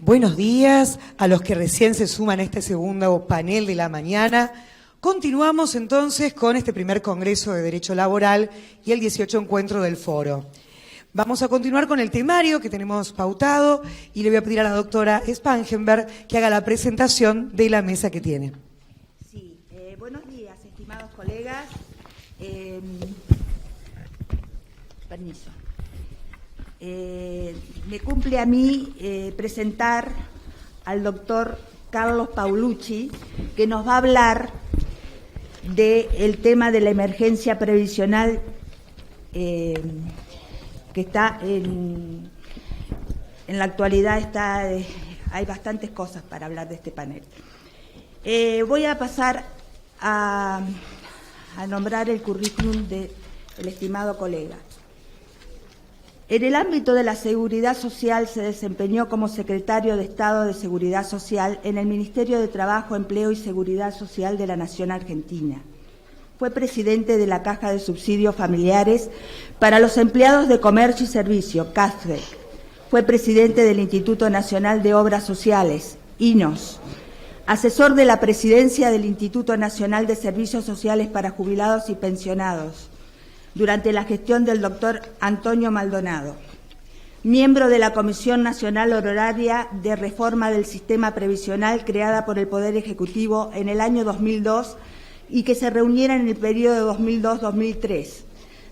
Buenos días a los que recién se suman a este segundo panel de la mañana. Continuamos entonces con este primer Congreso de Derecho Laboral y el 18 encuentro del Foro. Vamos a continuar con el temario que tenemos pautado y le voy a pedir a la doctora Spangenberg que haga la presentación de la mesa que tiene. Sí, buenos días, estimados colegas. Permiso. Me cumple a mí presentar al doctor Carlos Paulucci, que nos va a hablar del tema de la emergencia previsional que está en la actualidad. Hay bastantes cosas para hablar de este panel. Voy a pasar a nombrar el currículum del estimado colega. En el ámbito de la seguridad social se desempeñó como secretario de Estado de Seguridad Social en el Ministerio de Trabajo, Empleo y Seguridad Social de la Nación Argentina. Fue presidente de la Caja de Subsidios Familiares para los Empleados de Comercio y Servicio, CASFEC. Fue presidente del Instituto Nacional de Obras Sociales, INOS. Asesor de la presidencia del Instituto Nacional de Servicios Sociales para Jubilados y Pensionados durante la gestión del doctor Antonio Maldonado, miembro de la Comisión Nacional Honoraria de Reforma del Sistema Previsional creada por el Poder Ejecutivo en el año 2002 y que se reuniera en el periodo 2002-2003,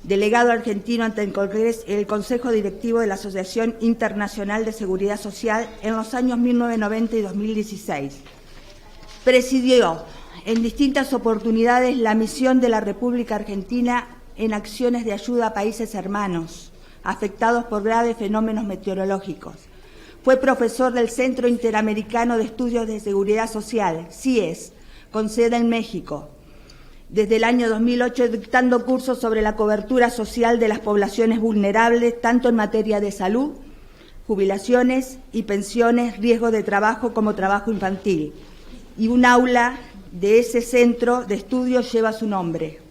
delegado argentino ante el Consejo Directivo de la Asociación Internacional de Seguridad Social en los años 1990 y 2016. Presidió en distintas oportunidades la misión de la República Argentina en acciones de ayuda a países hermanos afectados por graves fenómenos meteorológicos. Fue profesor del Centro Interamericano de Estudios de Seguridad Social, CIES, con sede en México. Desde el año 2008 dictando cursos sobre la cobertura social de las poblaciones vulnerables, tanto en materia de salud, jubilaciones y pensiones, riesgo de trabajo como trabajo infantil. Y un aula de ese centro de estudios lleva su nombre.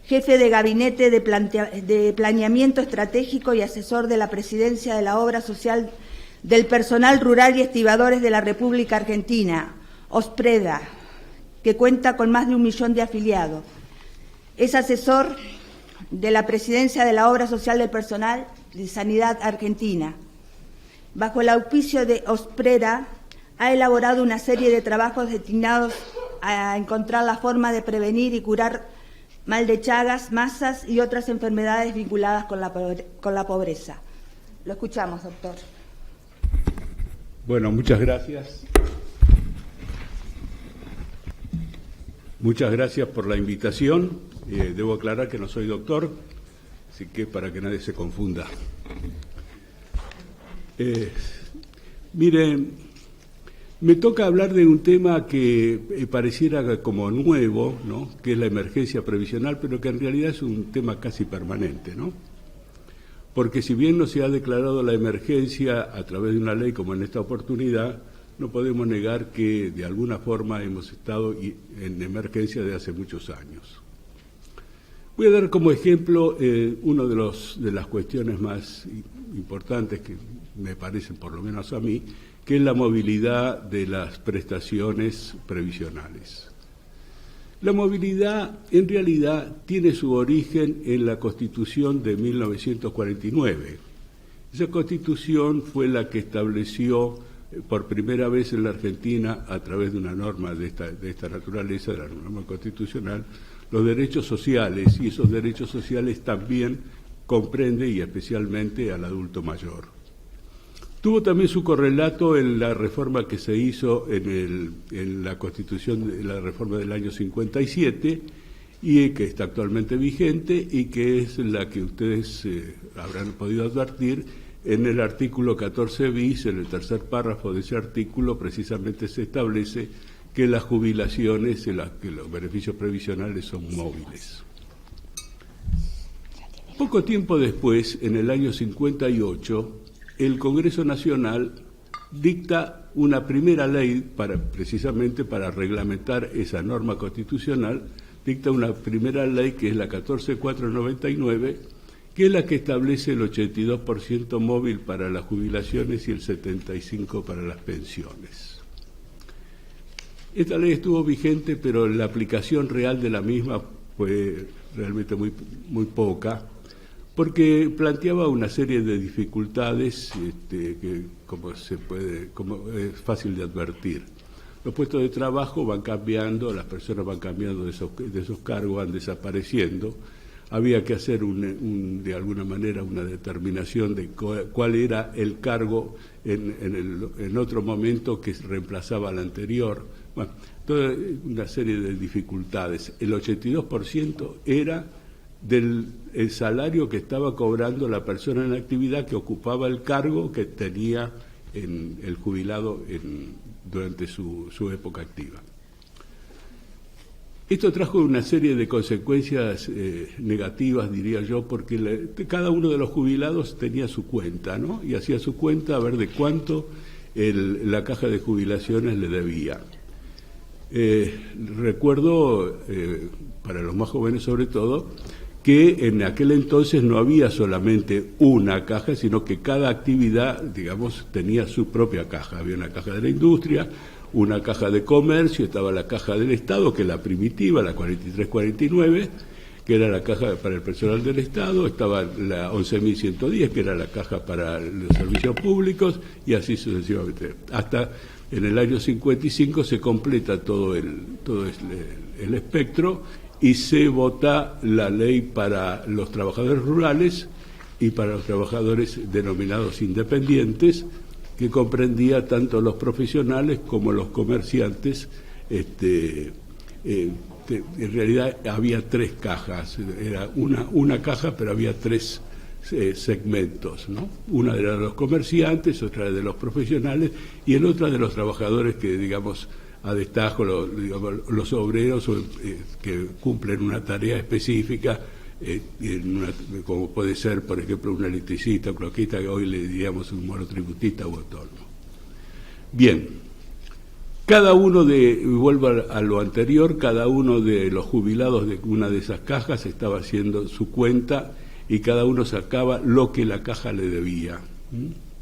Jefe de Gabinete de Planeamiento Estratégico y asesor de la Presidencia de la Obra Social del Personal Rural y Estibadores de la República Argentina, OSPREDA, que cuenta con más de 1 millón de afiliados. Es asesor de la Presidencia de la Obra Social del Personal de Sanidad Argentina. Bajo el auspicio de OSPREDA, ha elaborado una serie de trabajos destinados a encontrar la forma de prevenir y curar mal de Chagas, masas y otras enfermedades vinculadas con la pobreza. Lo escuchamos, doctor. Bueno, muchas gracias. Muchas gracias por la invitación. Debo aclarar que no soy doctor, así que para que nadie se confunda. Miren, me toca hablar de un tema que pareciera como nuevo, ¿no?, que es la emergencia previsional, pero que en realidad es un tema casi permanente, ¿no? Porque si bien no se ha declarado la emergencia a través de una ley como en esta oportunidad, no podemos negar que de alguna forma hemos estado en emergencia de hace muchos años. Voy a dar como ejemplo una de las cuestiones más importantes que me parecen, por lo menos a mí, que es la movilidad de las prestaciones previsionales. La movilidad, en realidad, tiene su origen en la Constitución de 1949. Esa Constitución fue la que estableció por primera vez en la Argentina, a través de una norma de esta naturaleza, de la norma constitucional, los derechos sociales, y esos derechos sociales también comprende y especialmente al adulto mayor. Tuvo también su correlato en la reforma que se hizo en la Constitución, la reforma del año 57, y que está actualmente vigente y que es la que ustedes habrán podido advertir en el artículo 14 bis, en el tercer párrafo de ese artículo, precisamente se establece que las jubilaciones, que los beneficios previsionales son móviles. Poco tiempo después, en el año 58, el Congreso Nacional dicta una primera ley precisamente para reglamentar esa norma constitucional, dicta una primera ley que es la 14499, que es la que establece el 82% móvil para las jubilaciones y el 75% para las pensiones. Esta ley estuvo vigente, pero la aplicación real de la misma fue realmente muy poca, porque planteaba una serie de dificultades que, como es fácil de advertir. Los puestos de trabajo van cambiando, las personas van cambiando de esos cargos, van desapareciendo. Había que hacer de alguna manera una determinación de cuál era el cargo en otro momento que reemplazaba al anterior. Bueno, toda una serie de dificultades. El 82% era del salario que estaba cobrando la persona en actividad que ocupaba el cargo que tenía el jubilado durante su época activa. Esto trajo una serie de consecuencias negativas, diría yo, porque cada uno de los jubilados tenía su cuenta, ¿no? Y hacía su cuenta a ver de cuánto la caja de jubilaciones le debía. Recuerdo, para los más jóvenes sobre todo, que en aquel entonces no había solamente una caja, sino que cada actividad, digamos, tenía su propia caja. Había una caja de la industria, una caja de comercio, estaba la caja del Estado, que es la primitiva, la 4349, que era la caja para el personal del Estado, estaba la 11.110, que era la caja para los servicios públicos, y así sucesivamente. Hasta en el año 55 se completa todo el espectro y se vota la ley para los trabajadores rurales y para los trabajadores denominados independientes, que comprendía tanto los profesionales como los comerciantes. En realidad había tres cajas, era una caja, pero había tres segmentos, ¿no? Una era de los comerciantes, otra de los profesionales y el otra de los trabajadores que, digamos, a destajo, los obreros que cumplen una tarea específica, como puede ser, por ejemplo, un electricista, un cloquista, que hoy le diríamos un monotributista o autónomo. Bien, vuelvo a lo anterior, cada uno de los jubilados de una de esas cajas estaba haciendo su cuenta y cada uno sacaba lo que la caja le debía,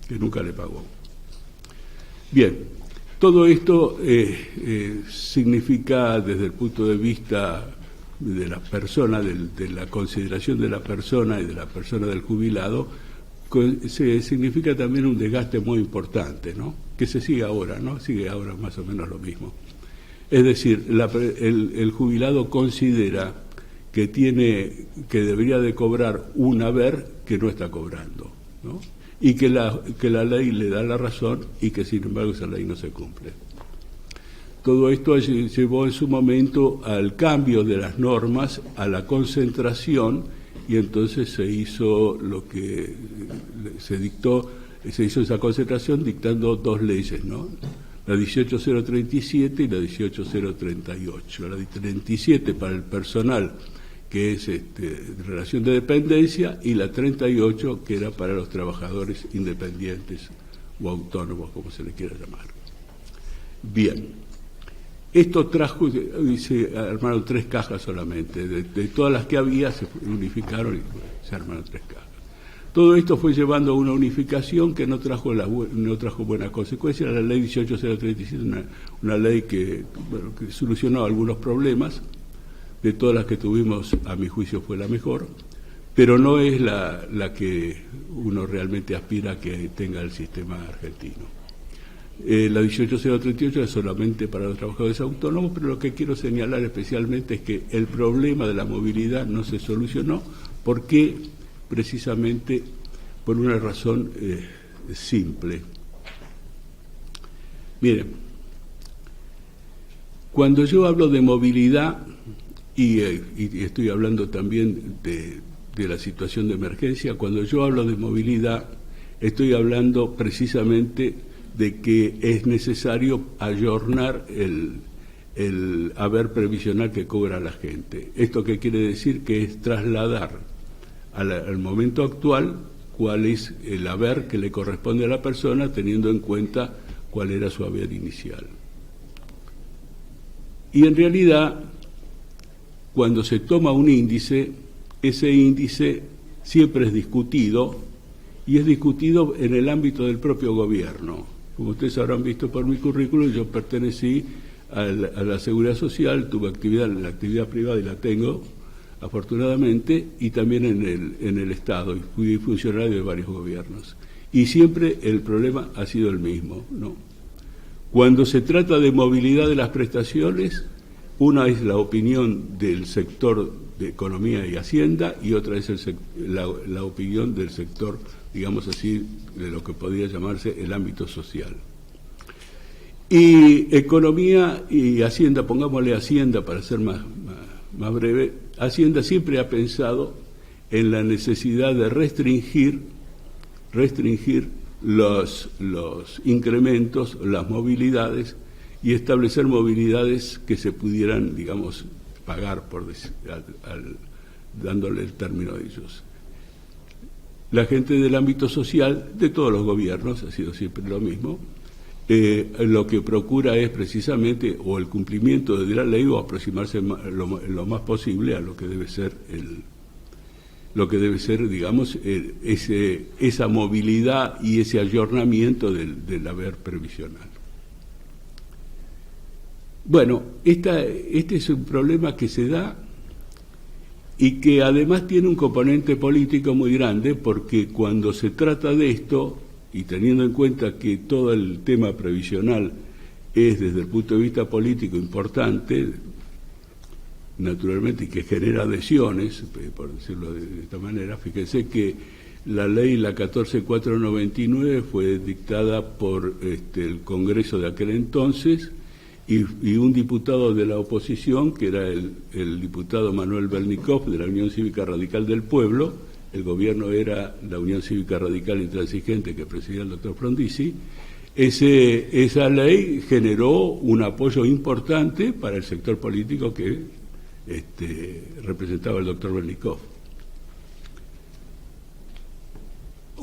que nunca le pagó. Bien. Todo esto significa, desde el punto de vista de la persona, de la consideración de la persona y de la persona del jubilado, significa también un desgaste muy importante, ¿no? Que se sigue ahora, ¿no? Sigue ahora más o menos lo mismo. Es decir, el jubilado considera que debería de cobrar un haber que no está cobrando, ¿no? Y que la ley le da la razón y que sin embargo esa ley no se cumple. Todo esto llevó en su momento al cambio de las normas, a la concentración, y entonces se hizo esa concentración dictando dos leyes, ¿no? La 18037 y la 18038. La 37 para el personal, que es relación de dependencia, y la 38, que era para los trabajadores independientes o autónomos, como se le quiera llamar. Bien, esto trajo, se armaron tres cajas solamente, de todas las que había se unificaron y se armaron tres cajas. Todo esto fue llevando a una unificación que no trajo buenas consecuencias. La ley 18037, una ley que solucionó algunos problemas. De todas las que tuvimos, a mi juicio, fue la mejor, pero no es la que uno realmente aspira a que tenga el sistema argentino. La 18038 es solamente para los trabajadores autónomos, pero lo que quiero señalar especialmente es que el problema de la movilidad no se solucionó, porque precisamente por una razón simple. Miren, cuando yo hablo de movilidad, y estoy hablando también de la situación de emergencia, cuando yo hablo de movilidad, estoy hablando precisamente de que es necesario ayornar el haber previsional que cobra la gente. ¿Esto qué quiere decir? Que es trasladar al momento actual cuál es el haber que le corresponde a la persona, teniendo en cuenta cuál era su haber inicial. Y en realidad, cuando se toma un índice, ese índice siempre es discutido, y es discutido en el ámbito del propio gobierno. Como ustedes habrán visto por mi currículum, yo pertenecí a la Seguridad Social, tuve actividad en la actividad privada y la tengo, afortunadamente, y también en el Estado, y fui funcionario de varios gobiernos. Y siempre el problema ha sido el mismo, ¿no? Cuando se trata de movilidad de las prestaciones, una es la opinión del sector de Economía y Hacienda y otra es la opinión del sector, digamos así, de lo que podría llamarse el ámbito social. Y Economía y Hacienda, pongámosle Hacienda para ser más breve, Hacienda siempre ha pensado en la necesidad de restringir los incrementos, las movilidades, y establecer movilidades que se pudieran, digamos, pagar, dándole el término a ellos. La gente del ámbito social, de todos los gobiernos, ha sido siempre lo mismo, lo que procura es precisamente o el cumplimiento de la ley o aproximarse lo más posible a lo que debe ser digamos, esa movilidad y ese ayornamiento del haber previsional. Bueno, este es un problema que se da y que además tiene un componente político muy grande, porque cuando se trata de esto, y teniendo en cuenta que todo el tema previsional es desde el punto de vista político importante, naturalmente, y que genera adhesiones, por decirlo de esta manera, fíjense que la ley, la 14499, fue dictada por el Congreso de aquel entonces, y un diputado de la oposición, que era el diputado Manuel Belnikov, de la Unión Cívica Radical del Pueblo. El gobierno era la Unión Cívica Radical Intransigente, que presidía el doctor Frondizi. Esa ley generó un apoyo importante para el sector político que representaba el doctor Belnikov.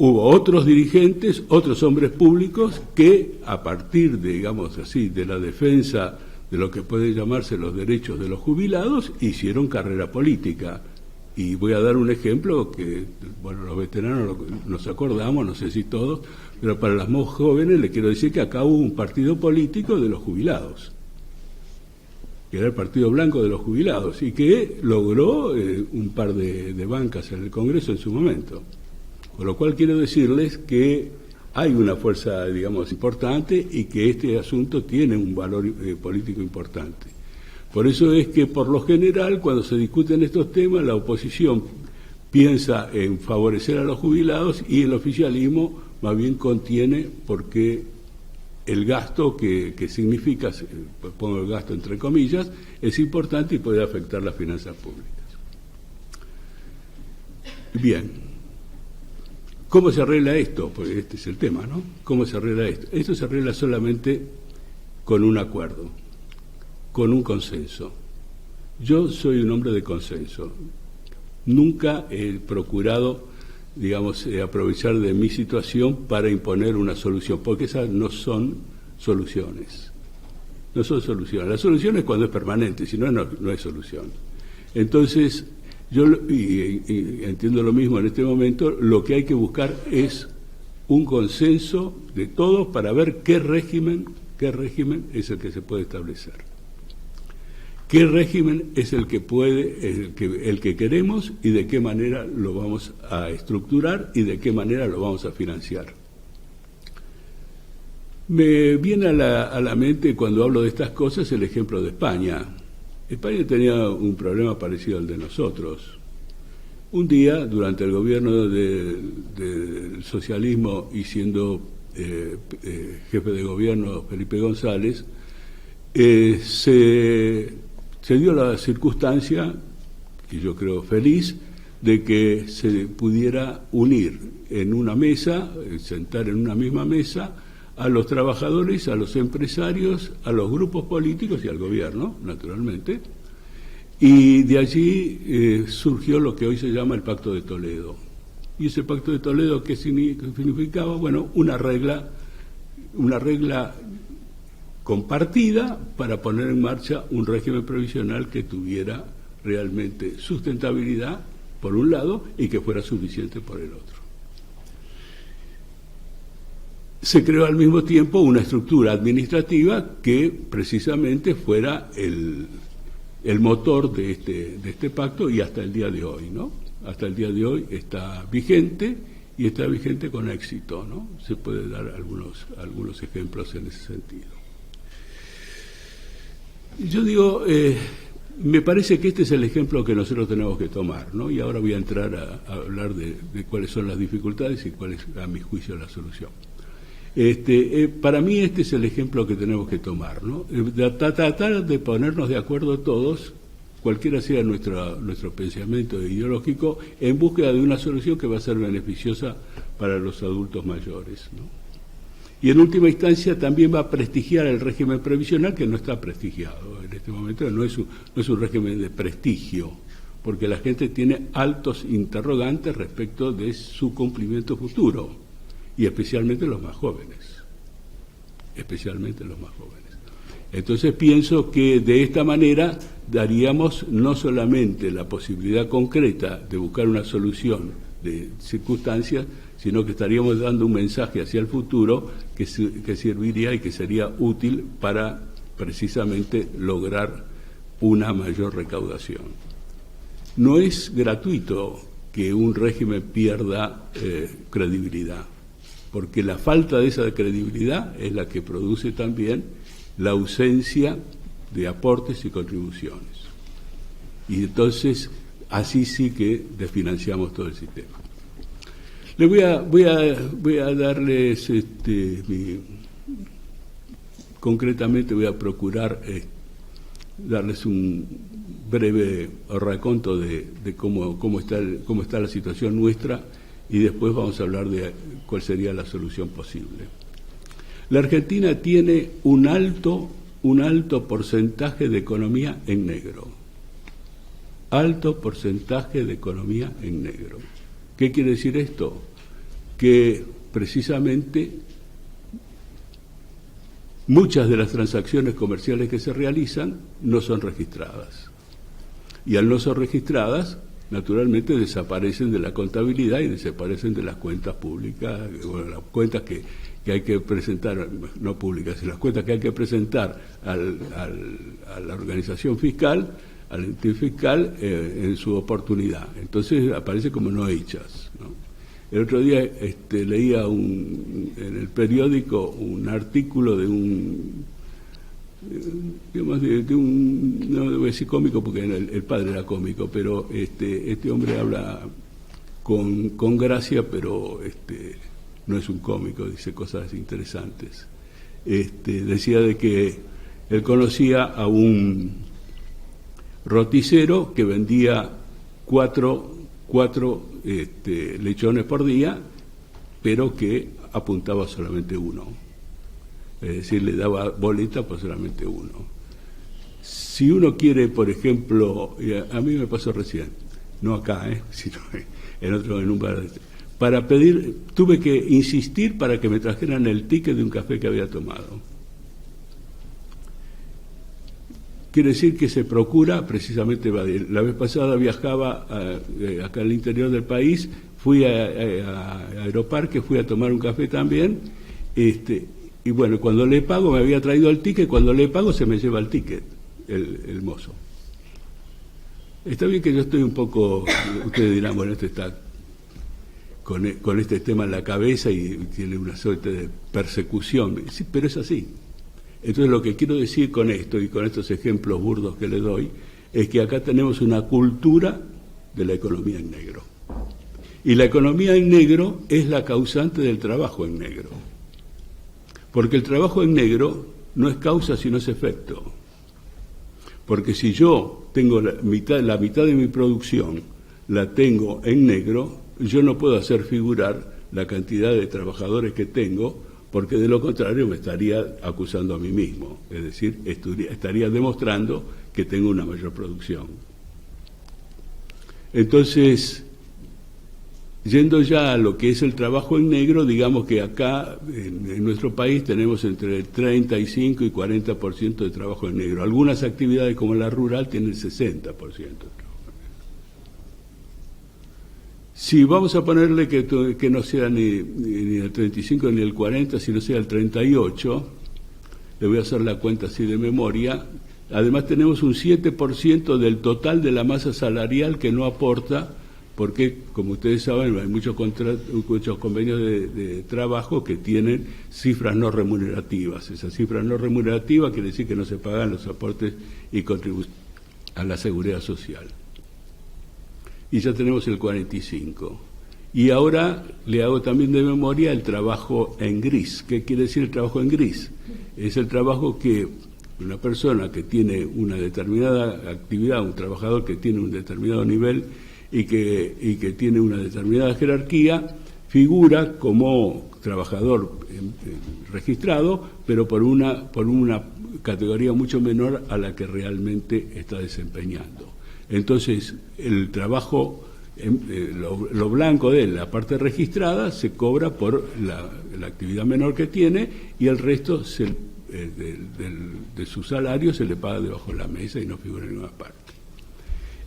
Hubo otros dirigentes, otros hombres públicos que, a partir de, digamos así, de la defensa de lo que puede llamarse los derechos de los jubilados, hicieron carrera política. Y voy a dar un ejemplo que, bueno, los veteranos nos acordamos, no sé si todos, pero para los más jóvenes les quiero decir que acá hubo un partido político de los jubilados, que era el Partido Blanco de los Jubilados, y que logró un par de bancas en el Congreso en su momento. Con lo cual quiero decirles que hay una fuerza, digamos, importante y que este asunto tiene un valor político importante. Por eso es que, por lo general, cuando se discuten estos temas, la oposición piensa en favorecer a los jubilados y el oficialismo más bien contiene, porque el gasto que significa, pongo el gasto entre comillas, es importante y puede afectar las finanzas públicas. Bien. ¿Cómo se arregla esto? Pues este es el tema, ¿no? ¿Cómo se arregla esto? Esto se arregla solamente con un acuerdo, con un consenso. Yo soy un hombre de consenso. Nunca he procurado, digamos, aprovechar de mi situación para imponer una solución, porque esas no son soluciones. No son soluciones. La solución es cuando es permanente, si no, no es solución. Entonces, yo y entiendo lo mismo en este momento, lo que hay que buscar es un consenso de todos para ver qué régimen es el que se puede establecer. ¿Qué régimen es el que queremos y de qué manera lo vamos a estructurar y de qué manera lo vamos a financiar? Me viene a la mente, cuando hablo de estas cosas, el ejemplo de España. España tenía un problema parecido al de nosotros. Un día, durante el gobierno del socialismo y siendo jefe de gobierno Felipe González, se dio la circunstancia, que yo creo feliz, de que se pudiera unir en una mesa, sentar en una misma mesa, a los trabajadores, a los empresarios, a los grupos políticos y al gobierno, naturalmente, y de allí surgió lo que hoy se llama el Pacto de Toledo. Y ese Pacto de Toledo, ¿qué significaba? Bueno, una regla compartida para poner en marcha un régimen previsional que tuviera realmente sustentabilidad por un lado, y que fuera suficiente por el otro. Se creó al mismo tiempo una estructura administrativa que precisamente fuera el motor de este pacto, y hasta el día de hoy, ¿no? Hasta el día de hoy está vigente, y está vigente con éxito, ¿no? Se puede dar algunos ejemplos en ese sentido. Yo digo, me parece que este es el ejemplo que nosotros tenemos que tomar, ¿no? Y ahora voy a entrar a hablar de cuáles son las dificultades y cuál es, a mi juicio, la solución. Para mí este es el ejemplo que tenemos que tomar, ¿no? Tratar de ponernos de acuerdo todos, cualquiera sea nuestro pensamiento ideológico, en búsqueda de una solución que va a ser beneficiosa para los adultos mayores, ¿no? Y en última instancia también va a prestigiar el régimen previsional, que no está prestigiado en este momento, no es un régimen de prestigio, porque la gente tiene altos interrogantes respecto de su cumplimiento futuro, y especialmente los más jóvenes. Entonces pienso que de esta manera daríamos no solamente la posibilidad concreta de buscar una solución de circunstancias, sino que estaríamos dando un mensaje hacia el futuro que serviría y que sería útil para precisamente lograr una mayor recaudación. No es gratuito que un régimen pierda credibilidad, porque la falta de esa credibilidad es la que produce también la ausencia de aportes y contribuciones. Y entonces, así sí que desfinanciamos todo el sistema. Voy a darles, concretamente voy a procurar darles un breve raconto de cómo está la situación nuestra, y después vamos a hablar de cuál sería la solución posible. La Argentina tiene un alto porcentaje de economía en negro. Alto porcentaje de economía en negro. ¿Qué quiere decir esto? Que precisamente muchas de las transacciones comerciales que se realizan no son registradas. Y al no ser registradas, naturalmente desaparecen de la contabilidad y desaparecen de las cuentas públicas, bueno, las cuentas que hay que presentar, no públicas, sino las cuentas que hay que presentar a la organización fiscal, al ente fiscal, en su oportunidad. Entonces aparecen como no hechas, ¿no? El otro día leía en el periódico un artículo de un, no debo decir cómico porque el padre era cómico, pero este hombre habla con gracia, pero no es un cómico, dice cosas interesantes. Decía de que él conocía a un roticero que vendía cuatro lechones por día, pero que apuntaba solamente uno. Es decir, le daba boleta por solamente uno. Si uno quiere, por ejemplo, a mí me pasó recién, no acá, sino en un bar, para pedir, tuve que insistir para que me trajeran el ticket de un café que había tomado. Quiere decir que se procura precisamente evadir. La vez pasada viajaba acá al interior del país, fui a Aeroparque, fui a tomar un café también, y bueno, cuando le pago, me había traído el ticket, cuando le pago se me lleva el ticket, el mozo. Está bien que yo estoy un poco, ustedes dirán, bueno, esto está con este tema en la cabeza y tiene una suerte de persecución, sí, pero es así. Entonces lo que quiero decir con esto y con estos ejemplos burdos que le doy es que acá tenemos una cultura de la economía en negro. Y la economía en negro es la causante del trabajo en negro. Porque el trabajo en negro no es causa sino es efecto. Porque si yo tengo la mitad de mi producción la tengo en negro, yo no puedo hacer figurar la cantidad de trabajadores que tengo, porque de lo contrario me estaría acusando a mí mismo, es decir, estaría demostrando que tengo una mayor producción. Entonces, yendo ya a lo que es el trabajo en negro, digamos que acá en nuestro país tenemos entre el 35 y 40% de trabajo en negro. Algunas actividades como la rural tienen el 60% de trabajo en negro. Si vamos a ponerle que no sea ni el 35 ni el 40, sino sea el 38, le voy a hacer la cuenta así de memoria. Además tenemos un 7% del total de la masa salarial que no aporta, porque, como ustedes saben, hay muchos convenios de trabajo que tienen cifras no remunerativas. Esas cifras no remunerativas quiere decir que no se pagan los aportes y contribuciones a la seguridad social. Y ya tenemos el 45. Y ahora le hago también de memoria el trabajo en gris. ¿Qué quiere decir el trabajo en gris? Es el trabajo que una persona que tiene una determinada actividad, un trabajador que tiene un determinado nivel y que tiene una determinada jerarquía, figura como trabajador registrado, pero por una categoría mucho menor a la que realmente está desempeñando. Entonces, el trabajo, lo blanco de la parte registrada, se cobra por la actividad menor que tiene, y el resto de su salario se le paga debajo de la mesa y no figura en ninguna parte.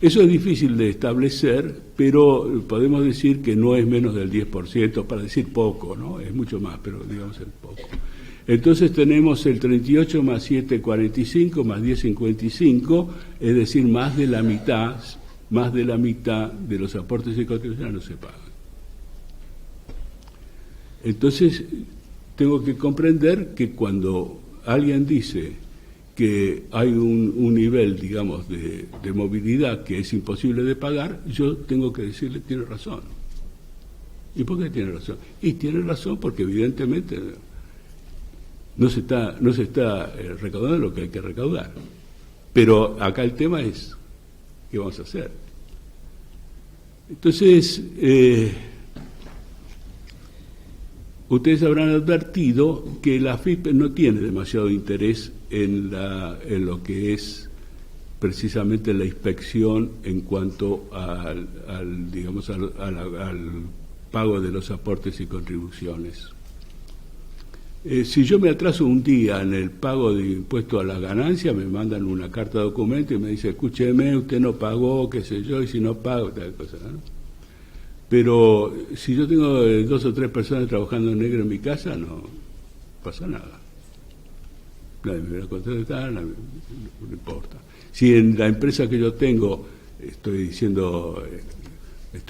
Eso es difícil de establecer, pero podemos decir que no es menos del 10%, para decir poco, ¿no? Es mucho más, pero digamos el poco. Entonces tenemos el 38 más 7, 45, más 10, 55, es decir, más de la mitad de los aportes y contribuciones no se pagan. Entonces, tengo que comprender que cuando alguien dice que hay un nivel, digamos, de movilidad que es imposible de pagar, yo tengo que decirle, tiene razón. ¿Y por qué tiene razón? Y tiene razón porque evidentemente no se está recaudando lo que hay que recaudar. Pero acá el tema es, ¿qué vamos a hacer? Entonces, ustedes habrán advertido que la AFIP no tiene demasiado interés en lo que es precisamente la inspección en cuanto al pago de los aportes y contribuciones. Si yo me atraso un día en el pago de impuesto a la ganancia, me mandan una carta de documento y me dice, escúcheme, usted no pagó, qué sé yo, y si no pago, tal cosa, ¿no? Pero si yo tengo 2 o 3 personas trabajando en negro en mi casa, no pasa nada. Nadie me viene a contestar, no importa. Si en la empresa que yo tengo, estoy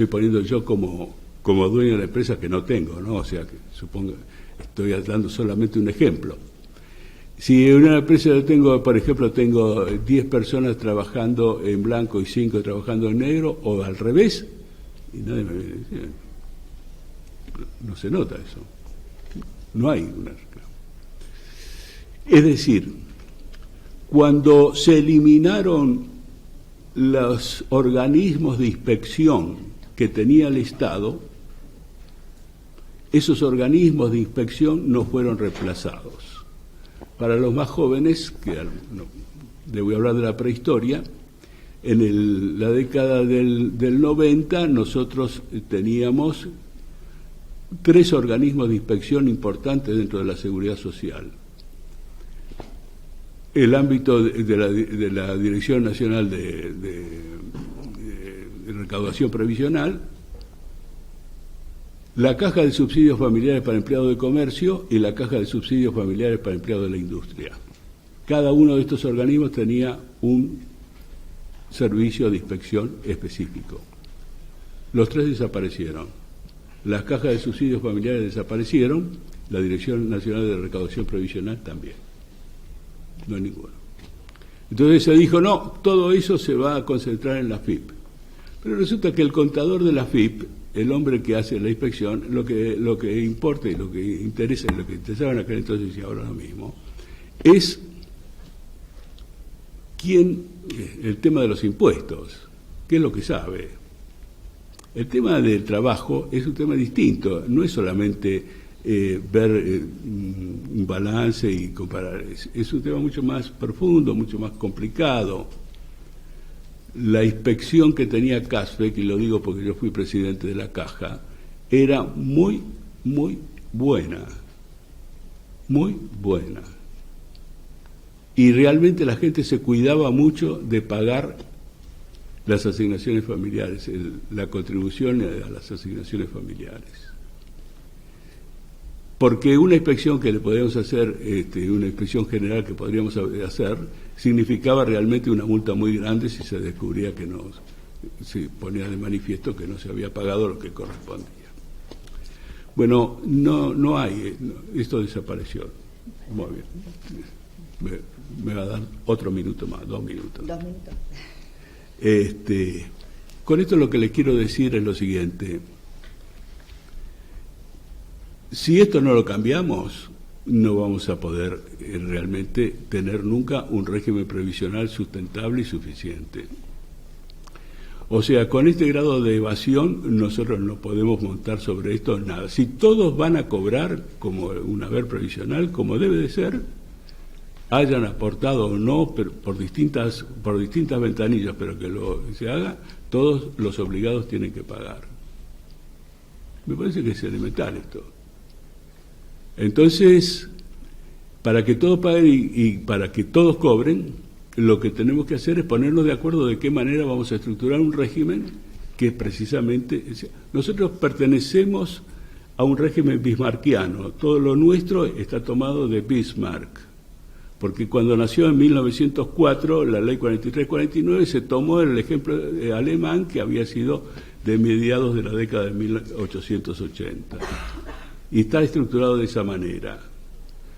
poniendo yo como dueño de la empresa que no tengo, ¿no? O sea, que supongo, estoy dando solamente un ejemplo. Si en una empresa yo tengo, por ejemplo, tengo 10 personas trabajando en blanco y 5 trabajando en negro, o al revés, y nadie me viene a decir, no se nota eso. No hay una reclamo. Es decir, cuando se eliminaron los organismos de inspección que tenía el Estado, esos organismos de inspección no fueron reemplazados. Para los más jóvenes, que le voy a hablar de la prehistoria, en la década del 90 nosotros teníamos 3 organismos de inspección importantes dentro de la seguridad social. El ámbito de la Dirección Nacional de Recaudación Previsional, la Caja de Subsidios Familiares para Empleados de Comercio y la Caja de Subsidios Familiares para Empleados de la Industria. Cada uno de estos organismos tenía un servicio de inspección específico. Los 3 desaparecieron. Las cajas de subsidios familiares desaparecieron, la Dirección Nacional de Recaudación Previsional también. No hay ninguno. Entonces se dijo, no, todo eso se va a concentrar en la AFIP. Pero resulta que el contador de la AFIP, el hombre que hace la inspección, lo que importa y lo que interesa, y lo que interesaba en aquel entonces y ahora lo mismo, es el tema de los impuestos, qué es lo que sabe. El tema del trabajo es un tema distinto, no es solamente ver un balance y comparar, es un tema mucho más profundo, mucho más complicado. La inspección que tenía CASFEC, y lo digo porque yo fui presidente de la Caja, era muy, muy buena, muy buena. Y realmente la gente se cuidaba mucho de pagar las asignaciones familiares, la contribución a las asignaciones familiares. Porque una inspección que le podíamos hacer, una inspección general que podríamos hacer, significaba realmente una multa muy grande si se descubría que no, se ponía de manifiesto que no se había pagado lo que correspondía. Bueno, no hay, esto desapareció. Muy bien. Me va a dar otro minuto más, 2 minutos. 2 minutos. Con esto lo que les quiero decir es lo siguiente. Si esto no lo cambiamos, no vamos a poder realmente tener nunca un régimen previsional sustentable y suficiente. O sea, con este grado de evasión nosotros no podemos montar sobre esto nada. Si todos van a cobrar como un haber previsional, como debe de ser, hayan aportado o no por distintas ventanillas, pero que se haga, todos los obligados tienen que pagar. Me parece que es elemental esto. Entonces, para que todos paguen y para que todos cobren, lo que tenemos que hacer es ponernos de acuerdo de qué manera vamos a estructurar un régimen que precisamente... Nosotros pertenecemos a un régimen bismarckiano, todo lo nuestro está tomado de Bismarck, porque cuando nació en 1904 la ley 43-49 se tomó el ejemplo alemán que había sido de mediados de la década de 1880. Y está estructurado de esa manera.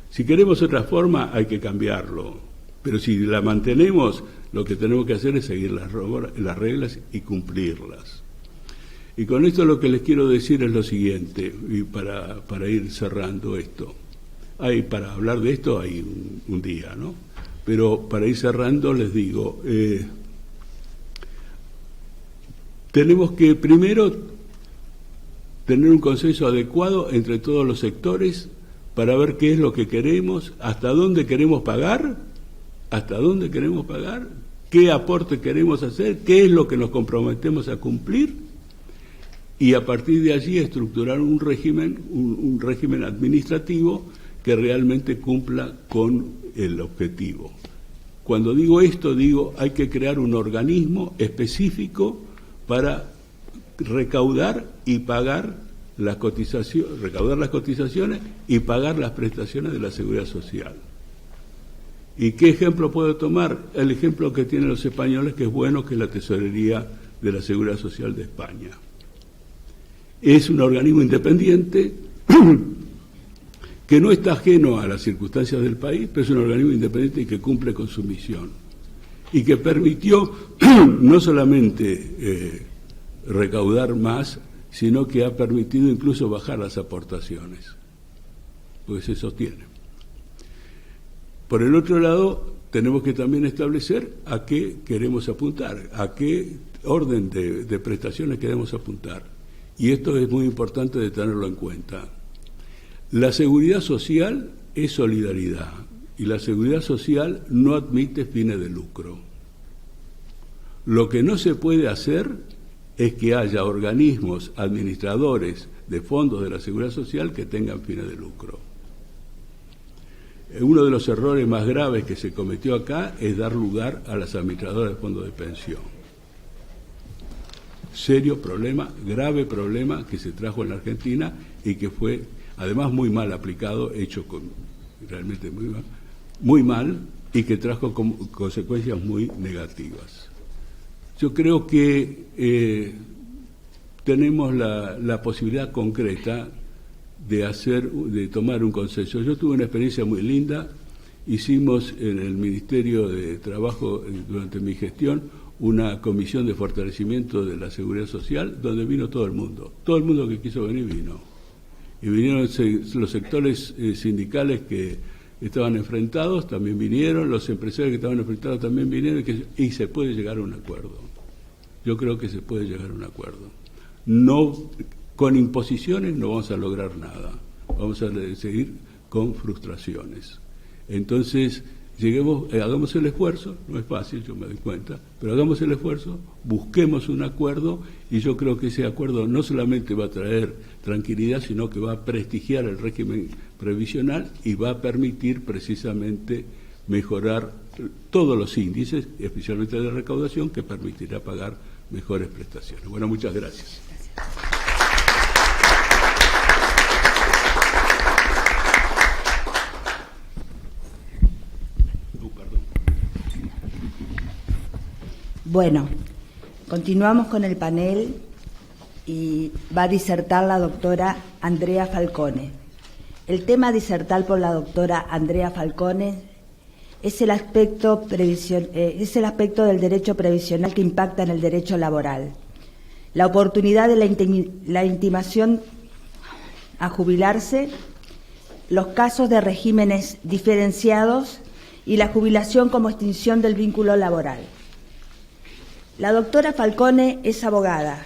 Si queremos otra forma, hay que cambiarlo. Pero si la mantenemos, lo que tenemos que hacer es seguir las reglas y cumplirlas. Y con esto lo que les quiero decir es lo siguiente, y para ir cerrando esto. Para hablar de esto hay un día, ¿no? Pero para ir cerrando les digo, tenemos que primero tener un consenso adecuado entre todos los sectores para ver qué es lo que queremos, hasta dónde queremos pagar, qué aporte queremos hacer, qué es lo que nos comprometemos a cumplir, y a partir de allí estructurar un régimen administrativo que realmente cumpla con el objetivo. Cuando digo esto, hay que crear un organismo específico para recaudar y pagar las cotizaciones, recaudar las cotizaciones y pagar las prestaciones de la Seguridad Social. ¿Y qué ejemplo puedo tomar? El ejemplo que tienen los españoles, que es bueno, que es la Tesorería de la Seguridad Social de España. Es un organismo independiente que no está ajeno a las circunstancias del país, pero es un organismo independiente y que cumple con su misión. Y que permitió no solamente recaudar más, sino que ha permitido incluso bajar las aportaciones, porque se sostiene. Por el otro lado, tenemos que también establecer a qué queremos apuntar, a qué orden de prestaciones queremos apuntar. Y esto es muy importante de tenerlo en cuenta. La seguridad social es solidaridad, y la seguridad social no admite fines de lucro. Lo que no se puede hacer es que haya organismos administradores de fondos de la Seguridad Social que tengan fines de lucro. Uno de los errores más graves que se cometió acá es dar lugar a las administradoras de fondos de pensión. Serio problema, grave problema que se trajo en la Argentina y que fue además muy mal aplicado, hecho realmente muy mal y que trajo consecuencias muy negativas. Yo creo que tenemos la posibilidad concreta de tomar un consenso. Yo tuve una experiencia muy linda. Hicimos en el Ministerio de Trabajo, durante mi gestión, una comisión de fortalecimiento de la seguridad social, donde vino todo el mundo que quiso venir vino. Y vinieron los sectores sindicales que estaban enfrentados, también vinieron, los empresarios que estaban enfrentados también vinieron, y se puede llegar a un acuerdo. Yo creo que se puede llegar a un acuerdo. No, con imposiciones no vamos a lograr nada, vamos a seguir con frustraciones. Entonces, hagamos el esfuerzo, no es fácil, yo me doy cuenta, pero hagamos el esfuerzo, busquemos un acuerdo, y yo creo que ese acuerdo no solamente va a traer tranquilidad, sino que va a prestigiar el régimen previsional y va a permitir precisamente mejorar todos los índices, especialmente de recaudación, que permitirá pagar mejores prestaciones. Bueno, muchas gracias. Bueno, continuamos con el panel y va a disertar la doctora Andrea Falcone. El tema a disertar por la doctora Andrea Falcone es el aspecto del derecho previsional que impacta en el derecho laboral. La oportunidad de la intimación a jubilarse, los casos de regímenes diferenciados y la jubilación como extinción del vínculo laboral. La doctora Falcone es abogada,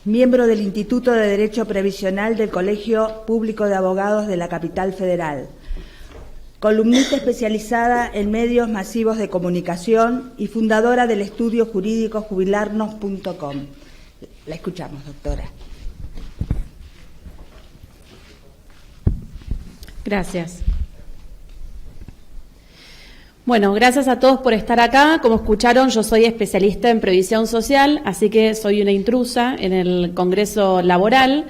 miembro del Instituto de Derecho Previsional del Colegio Público de Abogados de la Capital Federal, columnista especializada en medios masivos de comunicación y fundadora del estudio jurídico jubilarnos.com. La escuchamos, doctora. Gracias. Bueno, gracias a todos por estar acá. Como escucharon, yo soy especialista en previsión social, así que soy una intrusa en el Congreso Laboral,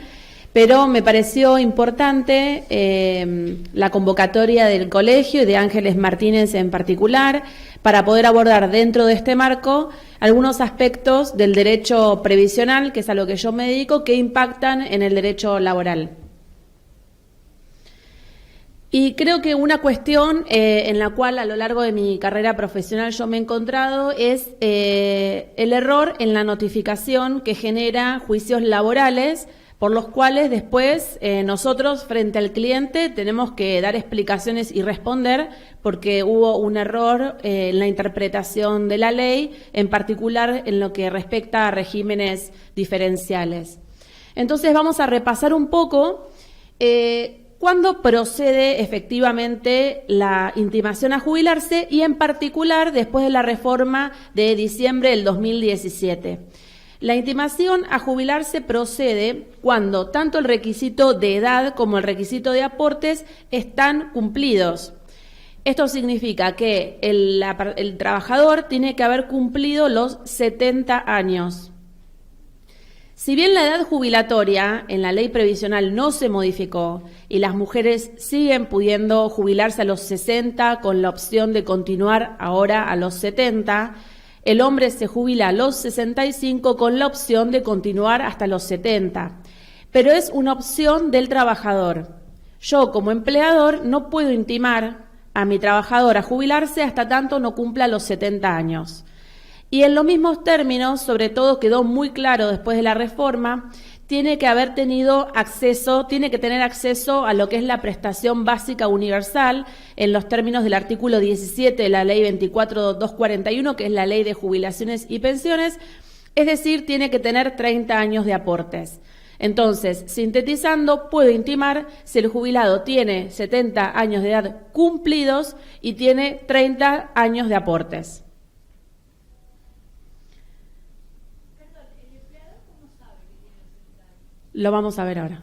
pero me pareció importante la convocatoria del colegio y de Ángeles Martínez en particular, para poder abordar dentro de este marco algunos aspectos del derecho previsional, que es a lo que yo me dedico, que impactan en el derecho laboral. Y creo que una cuestión en la cual a lo largo de mi carrera profesional yo me he encontrado es el error en la notificación que genera juicios laborales, por los cuales después nosotros frente al cliente tenemos que dar explicaciones y responder porque hubo un error en la interpretación de la ley, en particular en lo que respecta a regímenes diferenciales. Entonces vamos a repasar un poco cuándo procede efectivamente la intimación a jubilarse y en particular después de la reforma de diciembre del 2017. La intimación a jubilarse procede cuando tanto el requisito de edad como el requisito de aportes están cumplidos. Esto significa que el trabajador tiene que haber cumplido los 70 años. Si bien la edad jubilatoria en la ley previsional no se modificó y las mujeres siguen pudiendo jubilarse a los 60 con la opción de continuar ahora a los 70, el hombre se jubila a los 65 con la opción de continuar hasta los 70. Pero es una opción del trabajador. Yo, como empleador, no puedo intimar a mi trabajador a jubilarse hasta tanto no cumpla los 70 años. Y en los mismos términos, sobre todo quedó muy claro después de la reforma, tiene que tener acceso a lo que es la prestación básica universal en los términos del artículo 17 de la ley 24.241, que es la ley de jubilaciones y pensiones, es decir, tiene que tener 30 años de aportes. Entonces, sintetizando, puedo intimar si el jubilado tiene 70 años de edad cumplidos y tiene 30 años de aportes. Lo vamos a ver ahora.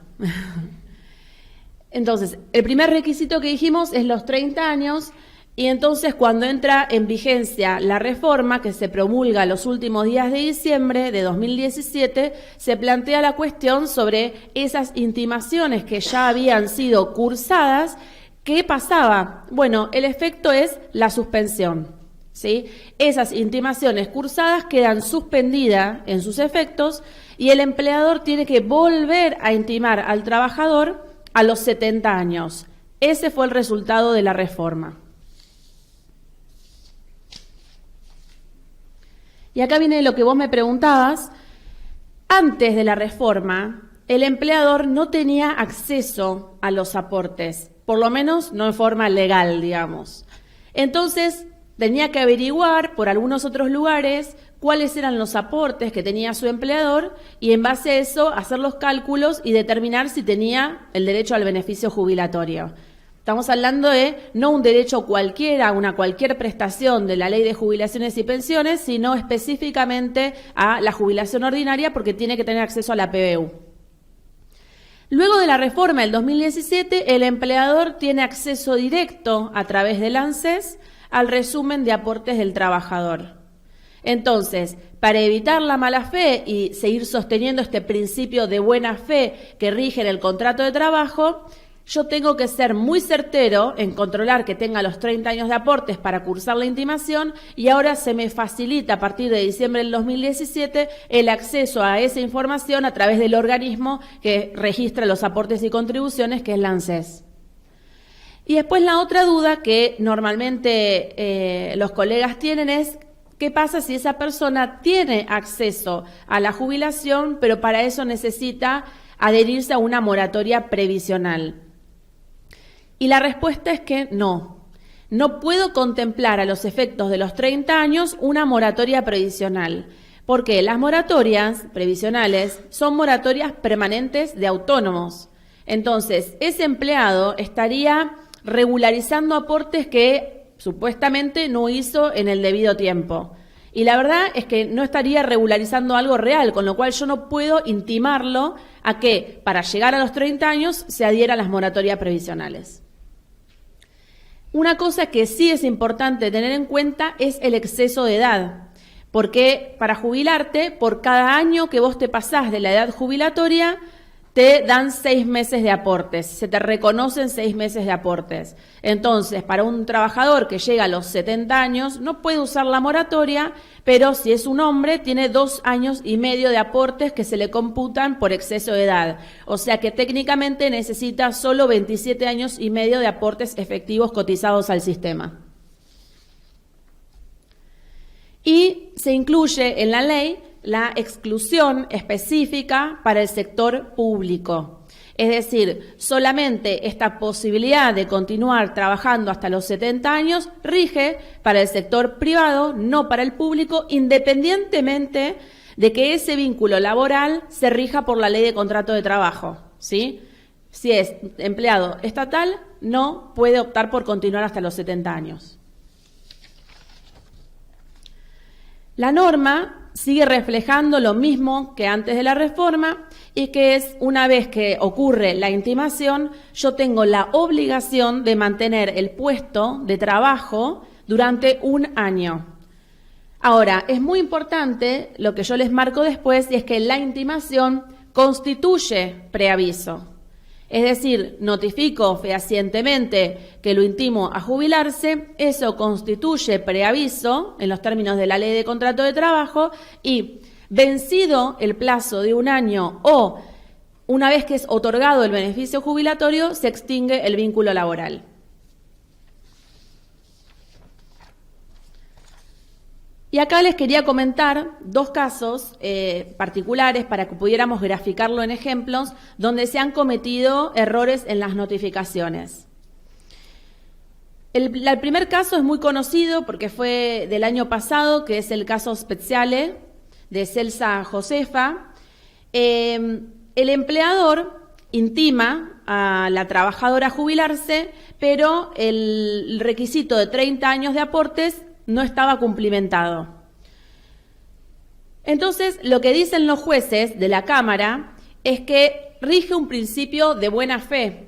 Entonces, el primer requisito que dijimos es los 30 años y entonces cuando entra en vigencia la reforma que se promulga los últimos días de diciembre de 2017, se plantea la cuestión sobre esas intimaciones que ya habían sido cursadas. ¿Qué pasaba? Bueno, el efecto es la suspensión, ¿sí? Esas intimaciones cursadas quedan suspendidas en sus efectos y el empleador tiene que volver a intimar al trabajador a los 70 años. Ese fue el resultado de la reforma. Y acá viene lo que vos me preguntabas. Antes de la reforma, el empleador no tenía acceso a los aportes, por lo menos no en forma legal, digamos. Entonces, tenía que averiguar por algunos otros lugares cuáles eran los aportes que tenía su empleador y en base a eso hacer los cálculos y determinar si tenía el derecho al beneficio jubilatorio. Estamos hablando de no un derecho cualquiera, cualquier prestación de la ley de jubilaciones y pensiones, sino específicamente a la jubilación ordinaria porque tiene que tener acceso a la PBU. Luego de la reforma del 2017, el empleador tiene acceso directo a través del ANSES al resumen de aportes del trabajador. Entonces, para evitar la mala fe y seguir sosteniendo este principio de buena fe que rige en el contrato de trabajo, yo tengo que ser muy certero en controlar que tenga los 30 años de aportes para cursar la intimación, y ahora se me facilita a partir de diciembre del 2017 el acceso a esa información a través del organismo que registra los aportes y contribuciones, que es la ANSES. Y después la otra duda que normalmente los colegas tienen es: ¿qué pasa si esa persona tiene acceso a la jubilación, pero para eso necesita adherirse a una moratoria previsional? Y la respuesta es que no. No puedo contemplar a los efectos de los 30 años una moratoria previsional, porque las moratorias previsionales son moratorias permanentes de autónomos. Entonces, ese empleado estaría regularizando aportes que supuestamente no hizo en el debido tiempo. Y la verdad es que no estaría regularizando algo real, con lo cual yo no puedo intimarlo a que para llegar a los 30 años se adhiera a las moratorias previsionales. Una cosa que sí es importante tener en cuenta es el exceso de edad, porque para jubilarte, por cada año que vos te pasás de la edad jubilatoria, te dan 6 meses de aportes, se te reconocen 6 meses de aportes. Entonces, para un trabajador que llega a los 70 años, no puede usar la moratoria, pero si es un hombre, tiene 2 años y medio de aportes que se le computan por exceso de edad. O sea que técnicamente necesita solo 27 años y medio de aportes efectivos cotizados al sistema. Y se incluye en la ley la exclusión específica para el sector público. Es decir, solamente esta posibilidad de continuar trabajando hasta los 70 años rige para el sector privado, no para el público, independientemente de que ese vínculo laboral se rija por la ley de contrato de trabajo, ¿sí? Si es empleado estatal, no puede optar por continuar hasta los 70 años. La norma sigue reflejando lo mismo que antes de la reforma, y que es, una vez que ocurre la intimación, yo tengo la obligación de mantener el puesto de trabajo durante 1 año. Ahora, es muy importante lo que yo les marco después, y es que la intimación constituye preaviso. Es decir, notifico fehacientemente que lo intimo a jubilarse, eso constituye preaviso en los términos de la ley de contrato de trabajo, y vencido el plazo de 1 año o una vez que es otorgado el beneficio jubilatorio, se extingue el vínculo laboral. Y acá les quería comentar 2 casos particulares para que pudiéramos graficarlo en ejemplos donde se han cometido errores en las notificaciones. El primer caso es muy conocido porque fue del año pasado, que es el caso Speziale de Celsa Josefa. El empleador intima a la trabajadora a jubilarse, pero el requisito de 30 años de aportes no estaba cumplimentado. Entonces, lo que dicen los jueces de la Cámara es que rige un principio de buena fe,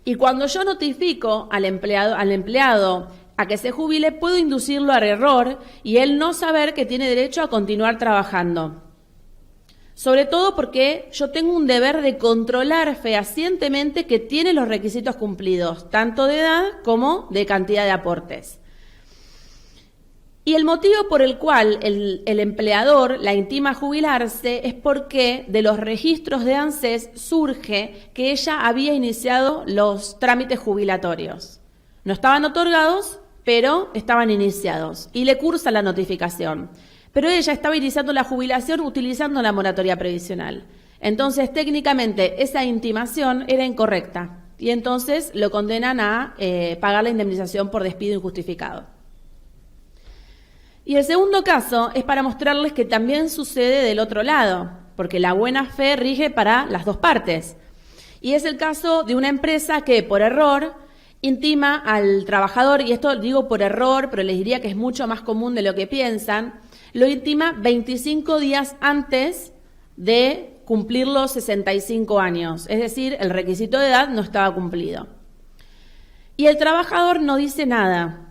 y cuando yo notifico al empleado a que se jubile, puedo inducirlo al error y él no saber que tiene derecho a continuar trabajando. Sobre todo porque yo tengo un deber de controlar fehacientemente que tiene los requisitos cumplidos, tanto de edad como de cantidad de aportes. Y el motivo por el cual el empleador la intima a jubilarse es porque de los registros de ANSES surge que ella había iniciado los trámites jubilatorios. No estaban otorgados, pero estaban iniciados, y le cursa la notificación. Pero ella estaba iniciando la jubilación utilizando la moratoria previsional. Entonces, técnicamente, esa intimación era incorrecta, y entonces lo condenan a pagar la indemnización por despido injustificado. Y el segundo caso es para mostrarles que también sucede del otro lado, porque la buena fe rige para las 2 partes. Y es el caso de una empresa que por error intima al trabajador, y esto digo por error, pero les diría que es mucho más común de lo que piensan, lo intima 25 días antes de cumplir los 65 años, es decir, el requisito de edad no estaba cumplido. Y el trabajador no dice nada.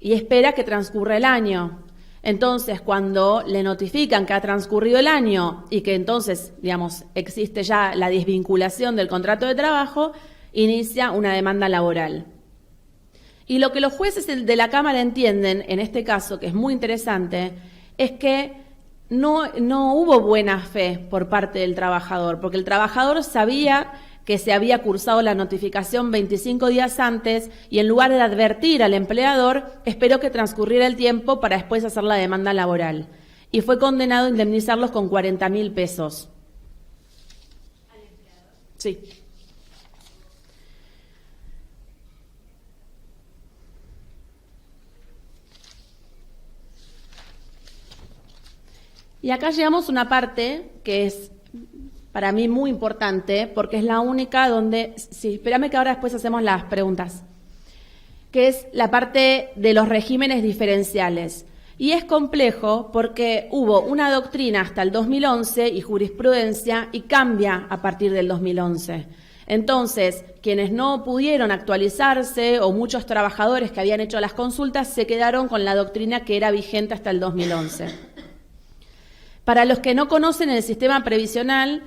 y espera que transcurra el año. Entonces, cuando le notifican que ha transcurrido el año y que entonces, digamos, existe ya la desvinculación del contrato de trabajo, inicia una demanda laboral. Y lo que los jueces de la Cámara entienden, en este caso, que es muy interesante, es que no hubo buena fe por parte del trabajador, porque el trabajador sabía que se había cursado la notificación 25 días antes y en lugar de advertir al empleador, esperó que transcurriera el tiempo para después hacer la demanda laboral. Y fue condenado a indemnizarlos con 40.000 pesos. ¿Al empleador? Sí. Y acá llegamos a una parte que es para mí muy importante, porque es la única donde, sí, espérame que ahora después hacemos las preguntas, que es la parte de los regímenes diferenciales. Y es complejo porque hubo una doctrina hasta el 2011 y jurisprudencia y cambia a partir del 2011. Entonces, quienes no pudieron actualizarse o muchos trabajadores que habían hecho las consultas se quedaron con la doctrina que era vigente hasta el 2011. Para los que no conocen el sistema previsional,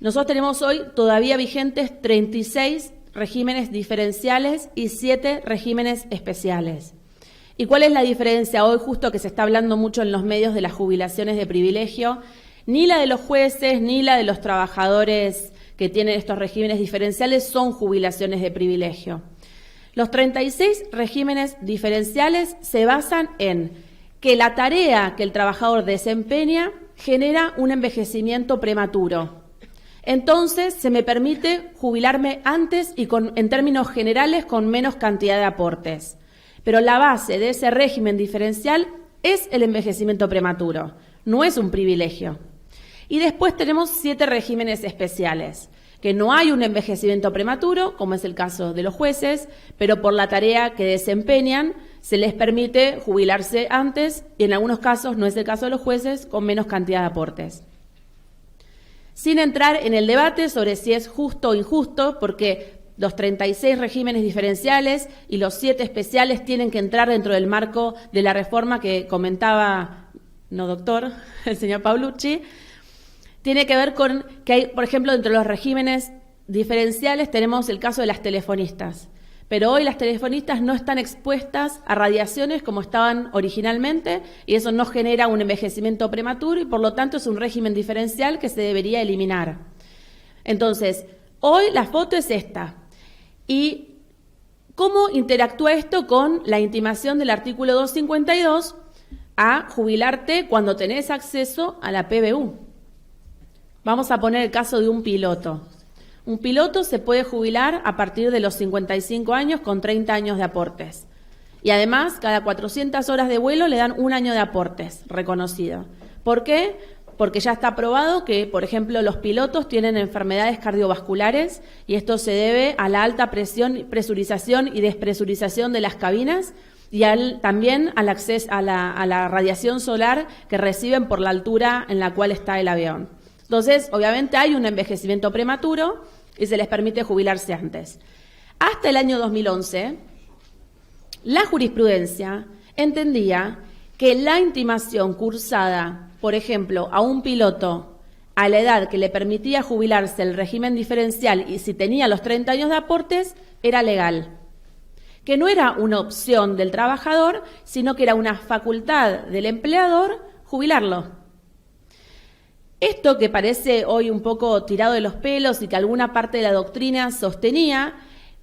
nosotros tenemos hoy todavía vigentes 36 regímenes diferenciales y 7 regímenes especiales. ¿Y cuál es la diferencia hoy, justo que se está hablando mucho en los medios de las jubilaciones de privilegio? Ni la de los jueces, ni la de los trabajadores que tienen estos regímenes diferenciales son jubilaciones de privilegio. Los 36 regímenes diferenciales se basan en que la tarea que el trabajador desempeña genera un envejecimiento prematuro. Entonces, se me permite jubilarme antes y en términos generales con menos cantidad de aportes. Pero la base de ese régimen diferencial es el envejecimiento prematuro, no es un privilegio. Y después tenemos 7 regímenes especiales, que no hay un envejecimiento prematuro, como es el caso de los jueces, pero por la tarea que desempeñan se les permite jubilarse antes y en algunos casos, no es el caso de los jueces, con menos cantidad de aportes. Sin entrar en el debate sobre si es justo o injusto, porque los 36 regímenes diferenciales y los 7 especiales tienen que entrar dentro del marco de la reforma que comentaba, no doctor, el señor Paulucci, tiene que ver con que hay, por ejemplo, dentro de los regímenes diferenciales tenemos el caso de las telefonistas. Pero hoy las telefonistas no están expuestas a radiaciones como estaban originalmente y eso no genera un envejecimiento prematuro y por lo tanto es un régimen diferencial que se debería eliminar. Entonces, hoy la foto es esta. ¿Y cómo interactúa esto con la intimación del artículo 252 a jubilarte cuando tenés acceso a la PBU? Vamos a poner el caso de un piloto. Un piloto se puede jubilar a partir de los 55 años con 30 años de aportes. Y además, cada 400 horas de vuelo le dan 1 año de aportes reconocido. ¿Por qué? Porque ya está probado que, por ejemplo, los pilotos tienen enfermedades cardiovasculares y esto se debe a la alta presión, presurización y despresurización de las cabinas y también al acceso a la radiación solar que reciben por la altura en la cual está el avión. Entonces, obviamente hay un envejecimiento prematuro y se les permite jubilarse antes. Hasta el año 2011, la jurisprudencia entendía que la intimación cursada, por ejemplo, a un piloto a la edad que le permitía jubilarse el régimen diferencial y si tenía los 30 años de aportes, era legal. Que no era una opción del trabajador, sino que era una facultad del empleador jubilarlo. Esto que parece hoy un poco tirado de los pelos y que alguna parte de la doctrina sostenía,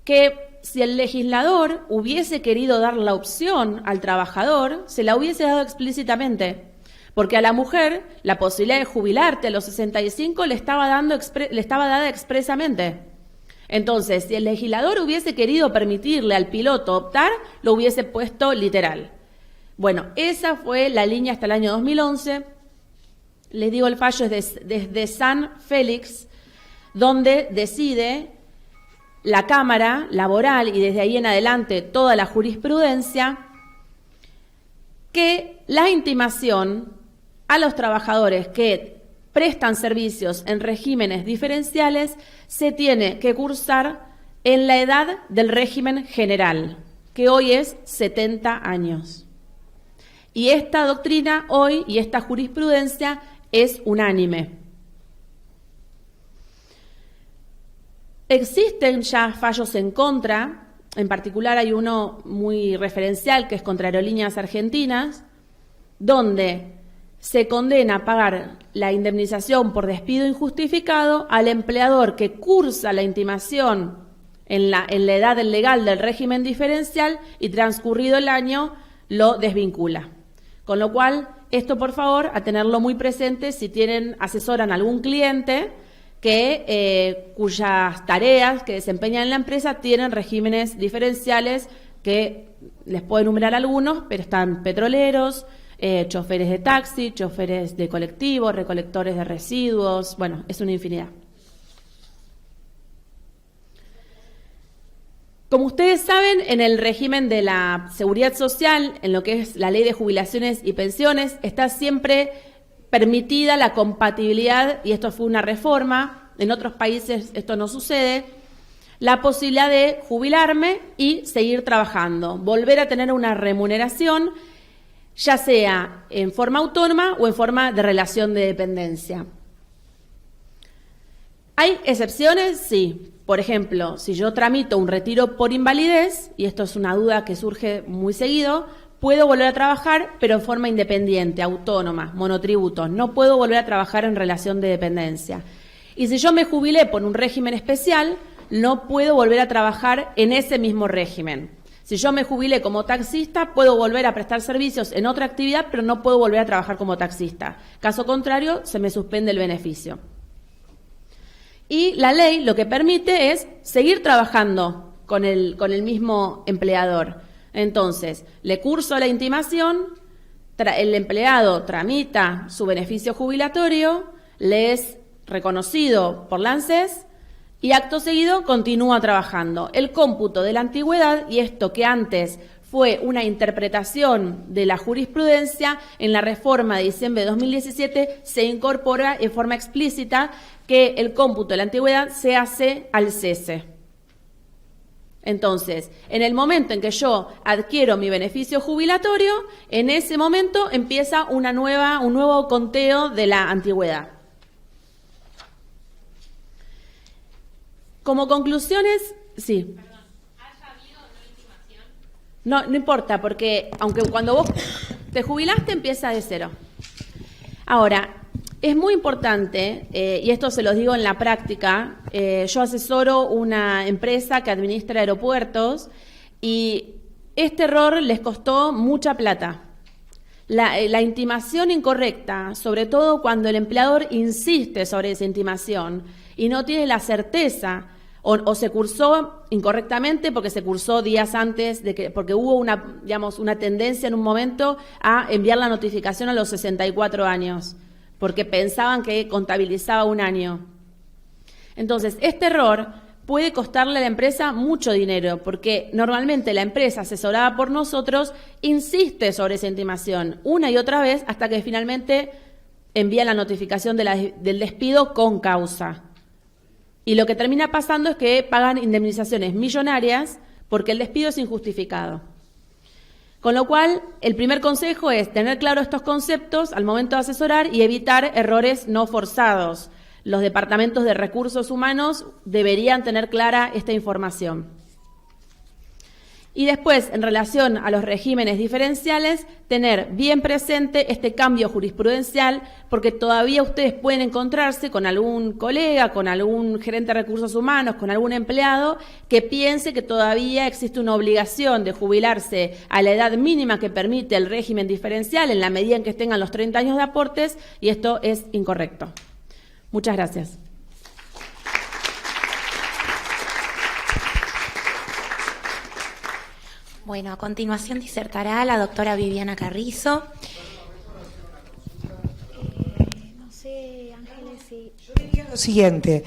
que si el legislador hubiese querido dar la opción al trabajador, se la hubiese dado explícitamente, porque a la mujer la posibilidad de jubilarte a los 65 le estaba dada expresamente. Entonces, si el legislador hubiese querido permitirle al piloto optar, lo hubiese puesto literal. Bueno, esa fue la línea hasta el año 2011. Les digo, el fallo es desde San Félix, donde decide la Cámara Laboral y desde ahí en adelante toda la jurisprudencia que la intimación a los trabajadores que prestan servicios en regímenes diferenciales se tiene que cursar en la edad del régimen general. que hoy es 70 años. Y esta doctrina hoy y esta jurisprudencia es unánime. Existen ya fallos en contra, en particular hay uno muy referencial que es contra Aerolíneas Argentinas, donde se condena a pagar la indemnización por despido injustificado al empleador que cursa la intimación en la edad legal del régimen diferencial y transcurrido el año lo desvincula. Con lo cual, esto por favor, a tenerlo muy presente si asesoran a algún cliente cuyas tareas que desempeñan en la empresa tienen regímenes diferenciales que les puedo enumerar algunos, pero están petroleros, choferes de taxi, choferes de colectivo, recolectores de residuos, bueno, es una infinidad. Como ustedes saben, en el régimen de la seguridad social, en lo que es la ley de jubilaciones y pensiones, está siempre permitida la compatibilidad, y esto fue una reforma, en otros países esto no sucede, la posibilidad de jubilarme y seguir trabajando, volver a tener una remuneración, ya sea en forma autónoma o en forma de relación de dependencia. ¿Hay excepciones? Sí. Por ejemplo, si yo tramito un retiro por invalidez, y esto es una duda que surge muy seguido, puedo volver a trabajar, pero en forma independiente, autónoma, monotributo. No puedo volver a trabajar en relación de dependencia. Y si yo me jubilé por un régimen especial, no puedo volver a trabajar en ese mismo régimen. Si yo me jubilé como taxista, puedo volver a prestar servicios en otra actividad, pero no puedo volver a trabajar como taxista. Caso contrario, se me suspende el beneficio. Y la ley lo que permite es seguir trabajando con el mismo empleador. Entonces, le curso la intimación, el empleado tramita su beneficio jubilatorio, le es reconocido por la ANSES y acto seguido continúa trabajando. El cómputo de la antigüedad, y esto que antes fue una interpretación de la jurisprudencia, en la reforma de diciembre de 2017 se incorpora en forma explícita que el cómputo de la antigüedad se hace al cese. Entonces, en el momento en que yo adquiero mi beneficio jubilatorio, en ese momento empieza un nuevo conteo de la antigüedad. Como conclusiones, sí. No importa, porque aunque cuando vos te jubilaste empieza de cero. Ahora, es muy importante, y esto se los digo en la práctica, yo asesoro una empresa que administra aeropuertos y este error les costó mucha plata. La intimación incorrecta, sobre todo cuando el empleador insiste sobre esa intimación y no tiene la certeza, o se cursó incorrectamente porque se cursó días antes, porque hubo una tendencia en un momento a enviar la notificación a los 64 años, porque pensaban que contabilizaba un año. Entonces, este error puede costarle a la empresa mucho dinero, porque normalmente la empresa asesorada por nosotros insiste sobre esa intimación una y otra vez hasta que finalmente envía la notificación del despido con causa. Y lo que termina pasando es que pagan indemnizaciones millonarias porque el despido es injustificado. Con lo cual, el primer consejo es tener claro estos conceptos al momento de asesorar y evitar errores no forzados. Los departamentos de recursos humanos deberían tener clara esta información. Y después, en relación a los regímenes diferenciales, tener bien presente este cambio jurisprudencial, porque todavía ustedes pueden encontrarse con algún colega, con algún gerente de recursos humanos, con algún empleado que piense que todavía existe una obligación de jubilarse a la edad mínima que permite el régimen diferencial en la medida en que tengan los 30 años de aportes, y esto es incorrecto. Muchas gracias. Bueno, a continuación disertará la doctora Viviana Carrizo. No sé, Ángeles, si... Yo diría lo siguiente,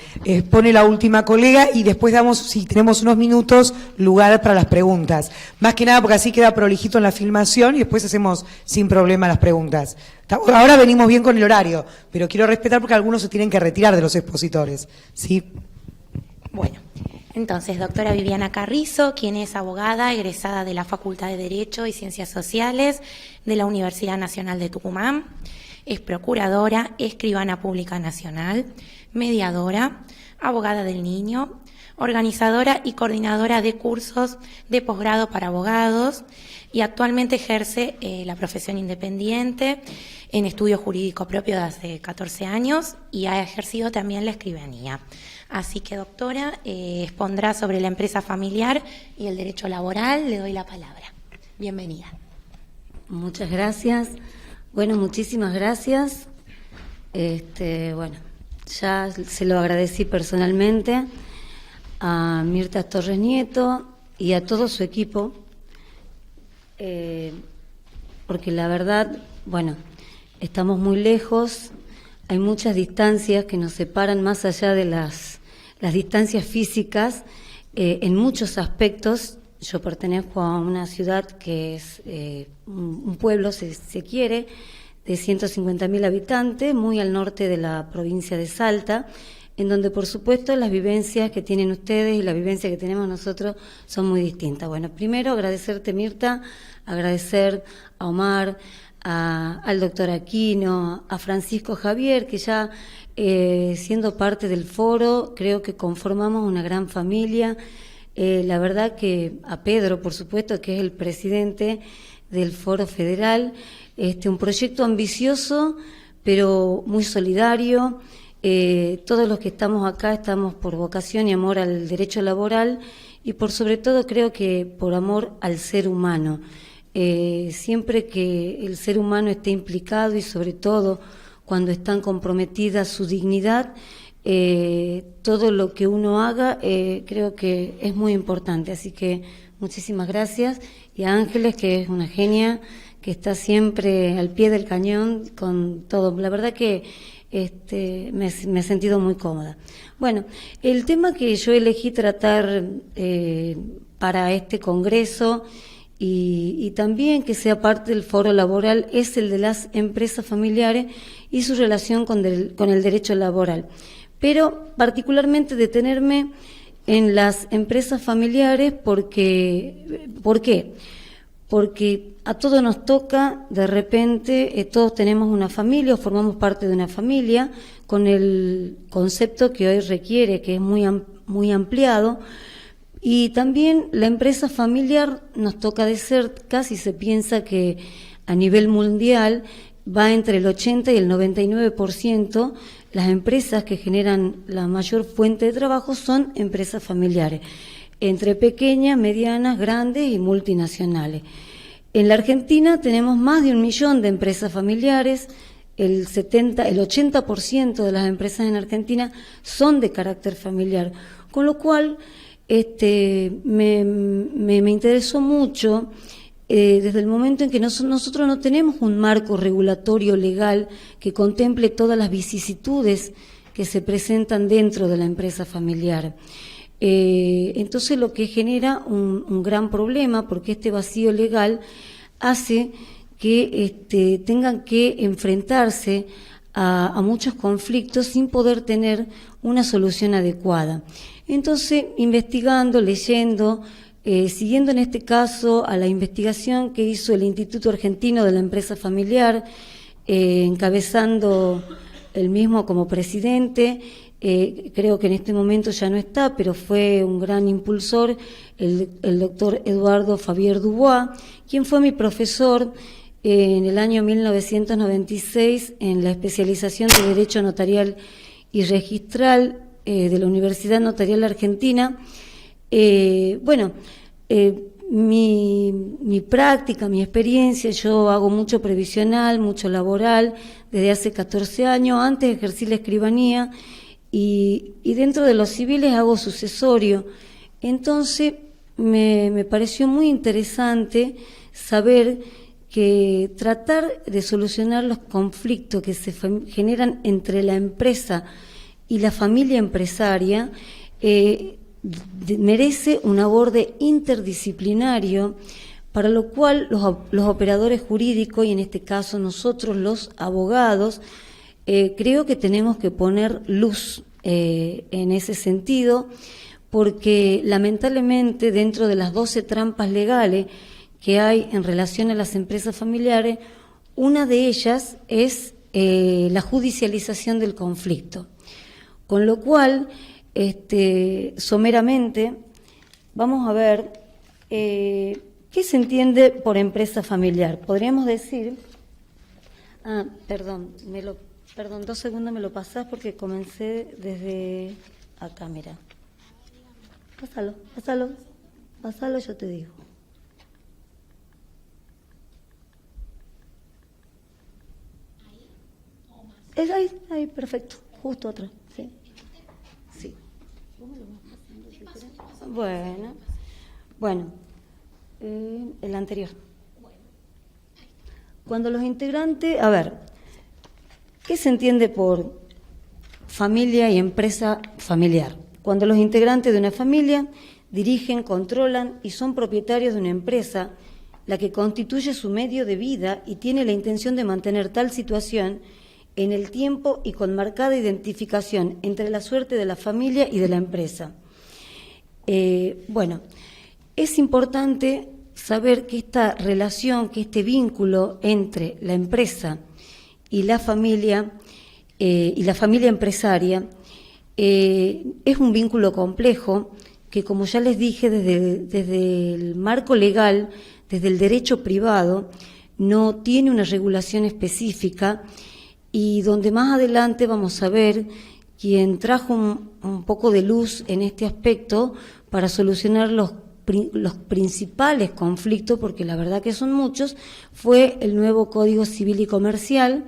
pone la última colega y después damos, si tenemos unos minutos, lugar para las preguntas. Más que nada porque así queda prolijito en la filmación y después hacemos sin problema las preguntas. Ahora venimos bien con el horario, pero quiero respetar porque algunos se tienen que retirar de los expositores. ¿Sí? Bueno, Entonces, doctora Viviana Carrizo, quien es abogada, egresada de la Facultad de Derecho y Ciencias Sociales de la Universidad Nacional de Tucumán, es procuradora, escribana pública nacional, mediadora, abogada del niño, organizadora y coordinadora de cursos de posgrado para abogados y actualmente ejerce la profesión independiente en estudio jurídico propio de hace 14 años y ha ejercido también la escribanía. Así que, doctora, expondrá sobre la empresa familiar y el derecho laboral. Le doy la palabra. Bienvenida. Muchas gracias. Bueno, muchísimas gracias. Bueno, ya se lo agradecí personalmente a Mirta Torres Nieto y a todo su equipo, porque la verdad, bueno, estamos muy lejos, hay muchas distancias que nos separan más allá de las distancias físicas, en muchos aspectos. Yo pertenezco a una ciudad que es un pueblo, se quiere, de 150.000 habitantes, muy al norte de la provincia de Salta, en donde, por supuesto, las vivencias que tienen ustedes y la vivencia que tenemos nosotros son muy distintas. Bueno, primero agradecerte, Mirta, agradecer a Omar, al doctor Aquino, a Francisco Javier, que ya siendo parte del foro, creo que conformamos una gran familia. La verdad que a Pedro, por supuesto, que es el presidente del Foro Federal, un proyecto ambicioso, pero muy solidario. Todos los que estamos acá estamos por vocación y amor al derecho laboral y por sobre todo creo que por amor al ser humano. Siempre que el ser humano esté implicado y sobre todo cuando están comprometidas su dignidad, todo lo que uno haga creo que es muy importante. Así que muchísimas gracias. Y a Ángeles, que es una genia, que está siempre al pie del cañón con todo. La verdad que me he sentido muy cómoda. Bueno, el tema que yo elegí tratar para este congreso y también que sea parte del foro laboral es el de las empresas familiares y su relación con el derecho laboral. Pero particularmente detenerme en las empresas familiares ¿por qué? Porque a todos nos toca, de repente, todos tenemos una familia o formamos parte de una familia con el concepto que hoy requiere, que es muy ampliado, y también la empresa familiar nos toca de ser, casi se piensa que a nivel mundial va entre el 80 y el 99%, las empresas que generan la mayor fuente de trabajo son empresas familiares, entre pequeñas, medianas, grandes y multinacionales. En la Argentina tenemos más de 1 millón de empresas familiares, el 80% de las empresas en Argentina son de carácter familiar, con lo cual me interesó mucho desde el momento en que nosotros no tenemos un marco regulatorio legal que contemple todas las vicisitudes que se presentan dentro de la empresa familiar. Entonces lo que genera un gran problema, porque este vacío legal hace que tengan que enfrentarse a muchos conflictos sin poder tener una solución adecuada. Entonces, investigando, leyendo, siguiendo en este caso a la investigación que hizo el Instituto Argentino de la Empresa Familiar, encabezando el mismo como presidente, creo que en este momento ya no está, pero fue un gran impulsor, el doctor Eduardo Fabier Dubois, quien fue mi profesor en el año 1996 en la especialización de Derecho Notarial y Registral de la Universidad Notarial Argentina. Mi práctica, mi experiencia, yo hago mucho previsional, mucho laboral, desde hace 14 años, antes ejercí la escribanía y dentro de los civiles hago sucesorio. Entonces me pareció muy interesante saber que tratar de solucionar los conflictos que se generan entre la empresa y la familia empresaria merece un aborde interdisciplinario, para lo cual los operadores jurídicos, y en este caso nosotros los abogados, creo que tenemos que poner luz en ese sentido, porque lamentablemente dentro de las 12 trampas legales que hay en relación a las empresas familiares, una de ellas es la judicialización del conflicto. Con lo cual, someramente, vamos a ver qué se entiende por empresa familiar. Podríamos decir, perdón, 2 segundos me lo pasás porque comencé desde acá, mira. Pásalo, yo te digo. Es ahí, perfecto, justo atrás, sí. Sí. Bueno, el anterior. Cuando los integrantes, a ver, ¿qué se entiende por familia y empresa familiar? Cuando los integrantes de una familia dirigen, controlan y son propietarios de una empresa, la que constituye su medio de vida y tiene la intención de mantener tal situación en el tiempo y con marcada identificación entre la suerte de la familia y de la empresa. Es importante saber que esta relación, que este vínculo entre la empresa y la familia empresaria es un vínculo complejo que, como ya les dije, desde el marco legal, desde el derecho privado, no tiene una regulación específica, y donde más adelante vamos a ver quien trajo un poco de luz en este aspecto para solucionar los principales conflictos, porque la verdad que son muchos, fue el nuevo Código Civil y Comercial,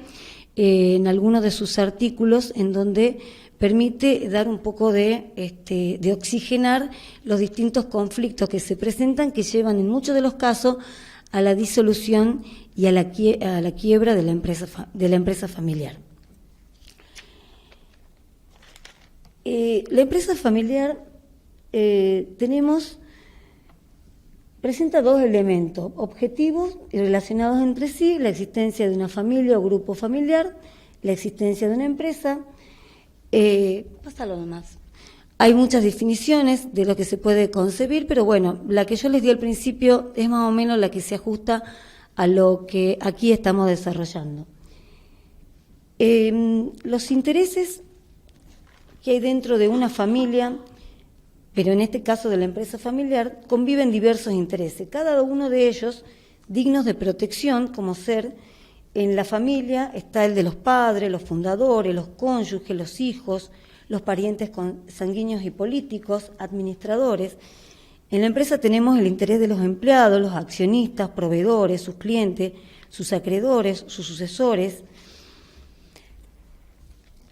en algunos de sus artículos, en donde permite dar un poco de oxigenar los distintos conflictos que se presentan, que llevan en muchos de los casos a la disolución y a la quiebra de la empresa familiar. La empresa familiar presenta 2 elementos objetivos y relacionados entre sí: la existencia de una familia o grupo familiar, la existencia de una empresa. Pásalo nomás. Hay muchas definiciones de lo que se puede concebir, pero bueno, la que yo les di al principio es más o menos la que se ajusta a lo que aquí estamos desarrollando. Los intereses que hay dentro de una familia, pero en este caso de la empresa familiar, conviven diversos intereses, cada uno de ellos dignos de protección, como ser en la familia está el de los padres, los fundadores, los cónyuges, los hijos, los parientes sanguíneos y políticos, administradores. En la empresa tenemos el interés de los empleados, los accionistas, proveedores, sus clientes, sus acreedores, sus sucesores.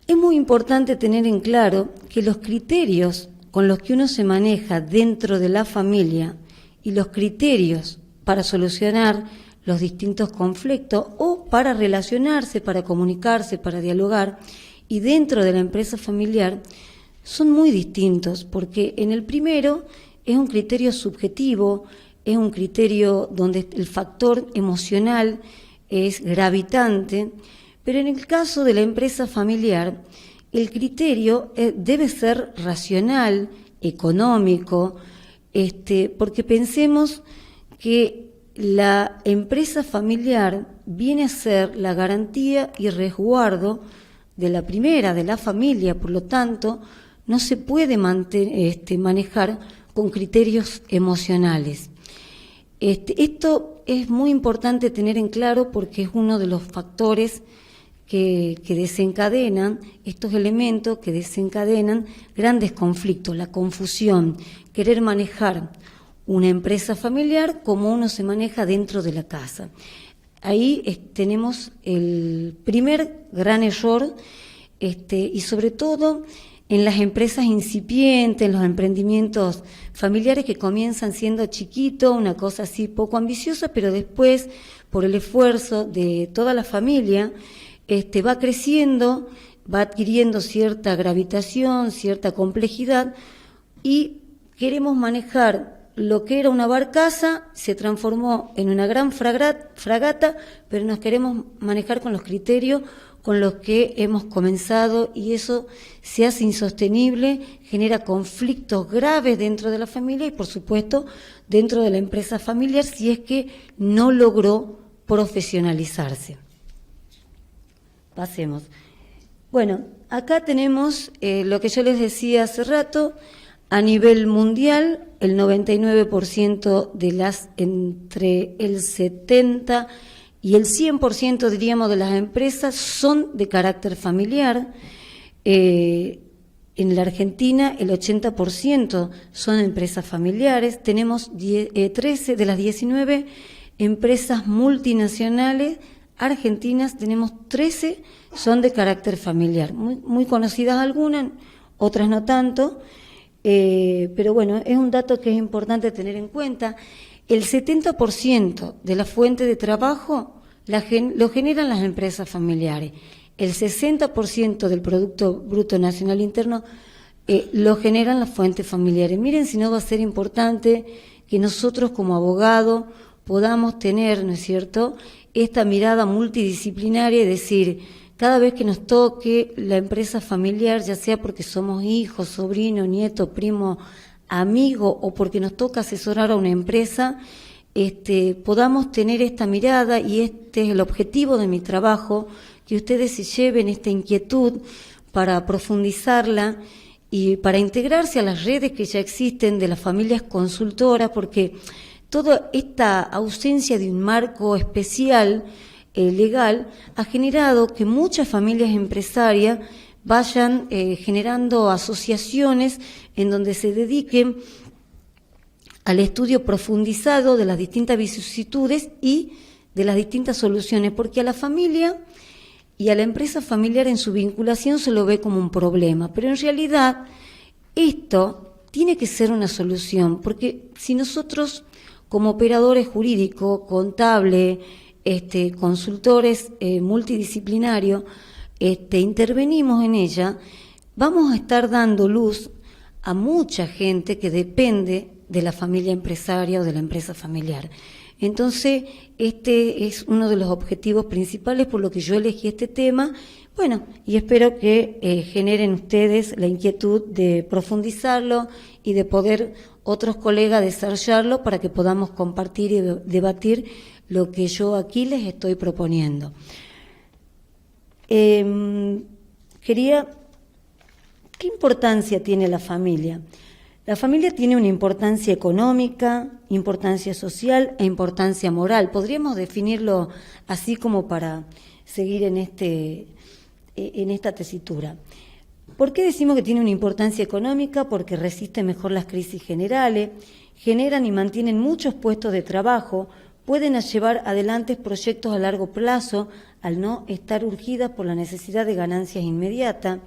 Es muy importante tener en claro que los criterios con los que uno se maneja dentro de la familia y los criterios para solucionar los distintos conflictos o para relacionarse, para comunicarse, para dialogar, y dentro de la empresa familiar son muy distintos, porque en el primero es un criterio subjetivo, es un criterio donde el factor emocional es gravitante, pero en el caso de la empresa familiar el criterio debe ser racional, económico, porque pensemos que la empresa familiar viene a ser la garantía y resguardo de la primera, de la familia, por lo tanto, no se puede manejar con criterios emocionales. Esto es muy importante tener en claro porque es uno de los factores que desencadenan, estos elementos que desencadenan grandes conflictos, la confusión, querer manejar una empresa familiar como uno se maneja dentro de la casa. Ahí tenemos el primer gran error, y sobre todo en las empresas incipientes, en los emprendimientos familiares que comienzan siendo chiquitos, una cosa así poco ambiciosa, pero después, por el esfuerzo de toda la familia, va creciendo, va adquiriendo cierta gravitación, cierta complejidad, y queremos manejar lo que era una barcaza, se transformó en una gran fragata, pero nos queremos manejar con los criterios con los que hemos comenzado, y eso se hace insostenible, genera conflictos graves dentro de la familia y, por supuesto, dentro de la empresa familiar si es que no logró profesionalizarse. Pasemos. Bueno, acá tenemos lo que yo les decía hace rato. A nivel mundial, el 99% de las, entre el 70 y el 100%, diríamos, de las empresas son de carácter familiar. En la Argentina, el 80% son empresas familiares. Tenemos 13 de las 19 empresas multinacionales argentinas, tenemos 13 son de carácter familiar. Muy conocidas algunas, otras no tanto. Pero bueno, es un dato que es importante tener en cuenta. El 70% de la fuente de trabajo lo generan las empresas familiares. El 60% del Producto Bruto Nacional Interno lo generan las fuentes familiares. Miren si no va a ser importante que nosotros como abogados podamos tener, ¿no es cierto?, esta mirada multidisciplinaria y decir, cada vez que nos toque la empresa familiar, ya sea porque somos hijos, sobrinos, nietos, primos, amigos, o porque nos toca asesorar a una empresa, podamos tener esta mirada, y este es el objetivo de mi trabajo, que ustedes se lleven esta inquietud para profundizarla y para integrarse a las redes que ya existen de las familias consultoras, porque toda esta ausencia de un marco especial legal ha generado que muchas familias empresarias vayan generando asociaciones en donde se dediquen al estudio profundizado de las distintas vicisitudes y de las distintas soluciones, porque a la familia y a la empresa familiar en su vinculación se lo ve como un problema, pero en realidad esto tiene que ser una solución, porque si nosotros como operadores jurídicos, contables, consultores multidisciplinarios, intervenimos en ella, vamos a estar dando luz a mucha gente que depende de la familia empresaria o de la empresa familiar. Entonces, este es uno de los objetivos principales por lo que yo elegí este tema. Bueno, y espero que generen ustedes la inquietud de profundizarlo y de poder otros colegas desarrollarlo para que podamos compartir y debatir lo que yo aquí les estoy proponiendo. ¿Qué importancia tiene la familia? La familia tiene una importancia económica, importancia social e importancia moral. Podríamos definirlo así como para seguir en esta tesitura. ¿Por qué decimos que tiene una importancia económica? Porque resiste mejor las crisis generales, generan y mantienen muchos puestos de trabajo, pueden llevar adelante proyectos a largo plazo al no estar urgidas por la necesidad de ganancias inmediatas.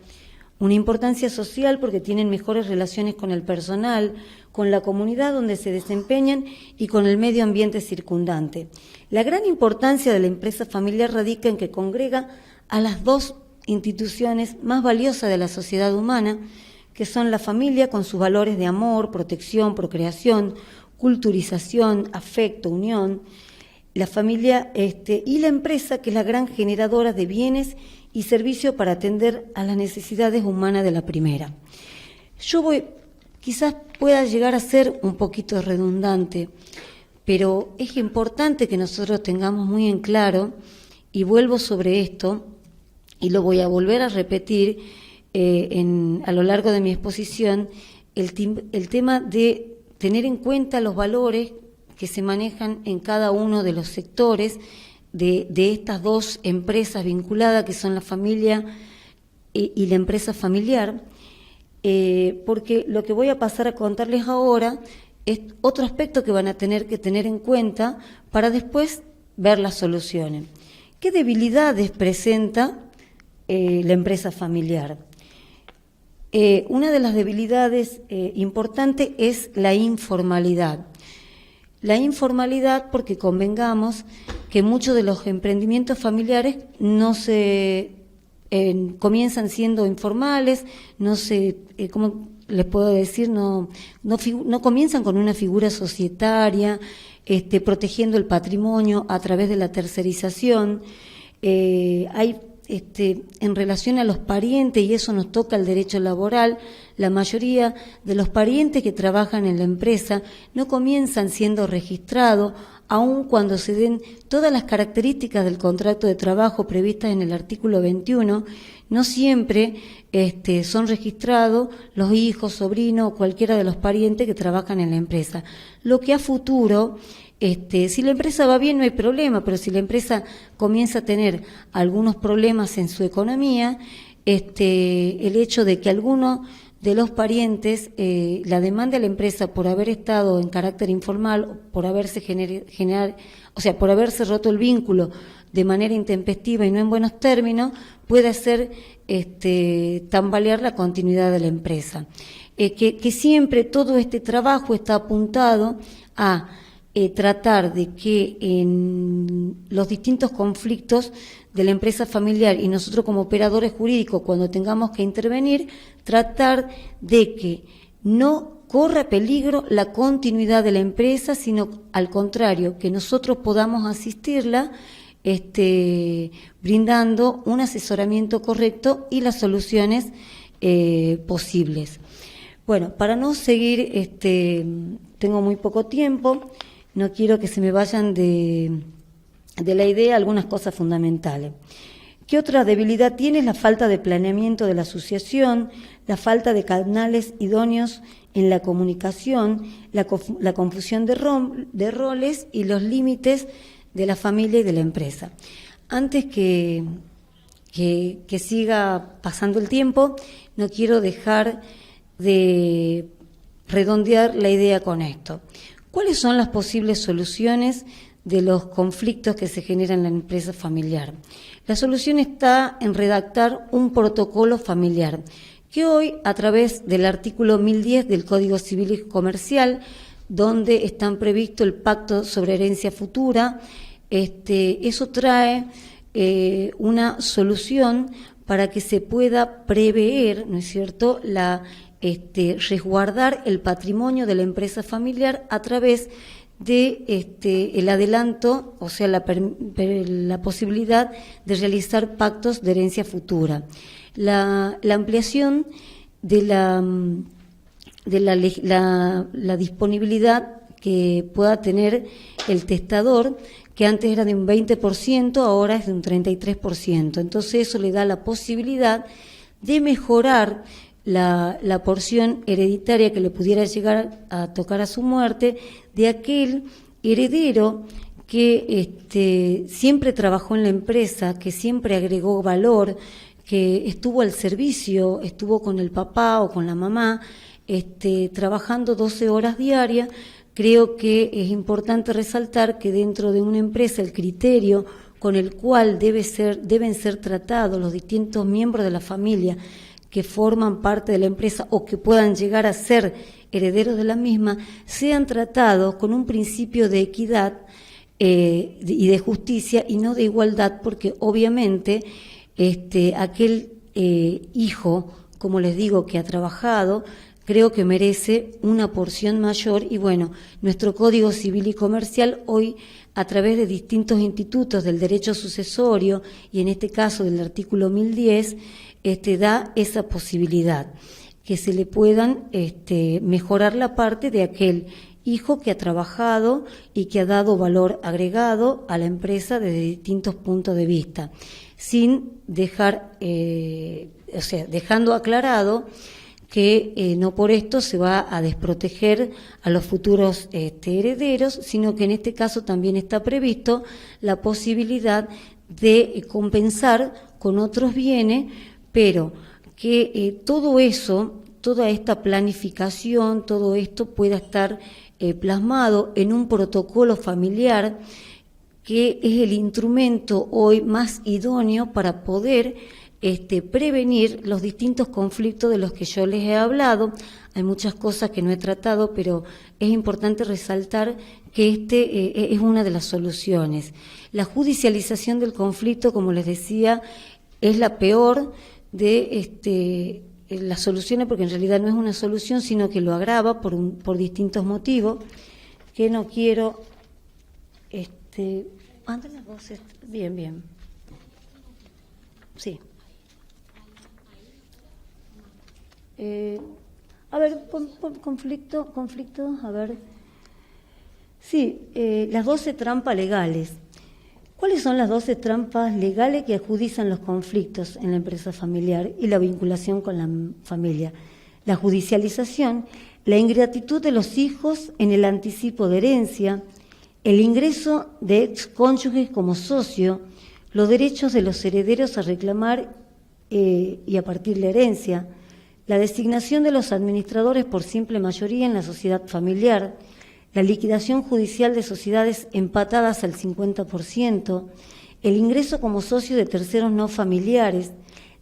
Una importancia social porque tienen mejores relaciones con el personal, con la comunidad donde se desempeñan y con el medio ambiente circundante. La gran importancia de la empresa familiar radica en que congrega a las dos instituciones más valiosas de la sociedad humana, que son la familia con sus valores de amor, protección, procreación, culturización, afecto, unión, la familia y la empresa, que es la gran generadora de bienes y servicios para atender a las necesidades humanas de la primera. Quizás pueda llegar a ser un poquito redundante, pero es importante que nosotros tengamos muy en claro, y vuelvo sobre esto, y lo voy a volver a repetir a lo largo de mi exposición, el tema de tener en cuenta los valores que se manejan en cada uno de los sectores de estas dos empresas vinculadas, que son la familia y la empresa familiar, porque lo que voy a pasar a contarles ahora es otro aspecto que van a tener que tener en cuenta para después ver las soluciones. ¿Qué debilidades presenta la empresa familiar? Una de las debilidades importantes es la informalidad. La informalidad, porque convengamos que muchos de los emprendimientos familiares comienzan siendo informales, ¿cómo les puedo decir? No comienzan con una figura societaria, protegiendo el patrimonio a través de la tercerización. Hay en relación a los parientes, y eso nos toca el derecho laboral, la mayoría de los parientes que trabajan en la empresa no comienzan siendo registrados, aun cuando se den todas las características del contrato de trabajo previstas en el artículo 21, no siempre son registrados los hijos, sobrinos o cualquiera de los parientes que trabajan en la empresa. Lo que a futuro, si la empresa va bien no hay problema, pero si la empresa comienza a tener algunos problemas en su economía, el hecho de que alguno de los parientes la demanda a la empresa por haber estado en carácter informal, por haberse por haberse roto el vínculo de manera intempestiva y no en buenos términos, puede hacer tambalear la continuidad de la empresa. Que siempre todo este trabajo está apuntado a tratar de que en los distintos conflictos de la empresa familiar y nosotros como operadores jurídicos, cuando tengamos que intervenir, tratar de que no corra peligro la continuidad de la empresa, sino al contrario, que nosotros podamos asistirla brindando un asesoramiento correcto y las soluciones posibles. Bueno, para no seguir, tengo muy poco tiempo, no quiero que se me vayan de la idea algunas cosas fundamentales. ¿Qué otra debilidad tiene? La falta de planeamiento de la asociación, la falta de canales idóneos en la comunicación, la confusión de roles y los límites de la familia y de la empresa. Antes que siga pasando el tiempo, no quiero dejar de redondear la idea con esto. ¿Cuáles son las posibles soluciones de los conflictos que se generan en la empresa familiar? La solución está en redactar un protocolo familiar, que hoy, a través del artículo 1010 del Código Civil y Comercial, donde están previsto el pacto sobre herencia futura, eso trae una solución para que se pueda prever, ¿no es cierto?, resguardar el patrimonio de la empresa familiar a través de el adelanto, o sea, la posibilidad de realizar pactos de herencia futura. La ampliación de la disponibilidad que pueda tener el testador, que antes era de un 20%, ahora es de un 33%. Entonces eso le da la posibilidad de mejorar la porción hereditaria que le pudiera llegar a tocar a su muerte de aquel heredero que siempre trabajó en la empresa, que siempre agregó valor, que estuvo al servicio, estuvo con el papá o con la mamá, trabajando 12 horas diarias. Creo que es importante resaltar que dentro de una empresa el criterio con el cual deben ser tratados los distintos miembros de la familia que forman parte de la empresa o que puedan llegar a ser herederos de la misma, sean tratados con un principio de equidad y de justicia y no de igualdad, porque obviamente aquel hijo, como les digo, que ha trabajado, creo que merece una porción mayor. Y bueno, nuestro Código Civil y Comercial hoy, a través de distintos institutos del derecho sucesorio y en este caso del artículo 1010, da esa posibilidad, que se le puedan mejorar la parte de aquel hijo que ha trabajado y que ha dado valor agregado a la empresa desde distintos puntos de vista, sin dejar, dejando aclarado que no por esto se va a desproteger a los futuros herederos, sino que en este caso también está previsto la posibilidad de compensar con otros bienes, pero que todo eso, toda esta planificación, todo esto pueda estar plasmado en un protocolo familiar, que es el instrumento hoy más idóneo para poder prevenir los distintos conflictos de los que yo les he hablado. Hay muchas cosas que no he tratado, pero es importante resaltar que es una de las soluciones. La judicialización del conflicto, como les decía, es la peor de las soluciones, porque en realidad no es una solución, sino que lo agrava por distintos motivos, que no quiero... Anden las voces. Bien. Sí. A ver, conflicto, a ver. Sí, las 12 trampas legales. ¿Cuáles son las 12 trampas legales que agudizan los conflictos en la empresa familiar y la vinculación con la familia? La judicialización, la ingratitud de los hijos en el anticipo de herencia, el ingreso de excónyuges como socio, los derechos de los herederos a reclamar y a partir de la herencia, la designación de los administradores por simple mayoría en la sociedad familiar, la liquidación judicial de sociedades empatadas al 50%, el ingreso como socio de terceros no familiares,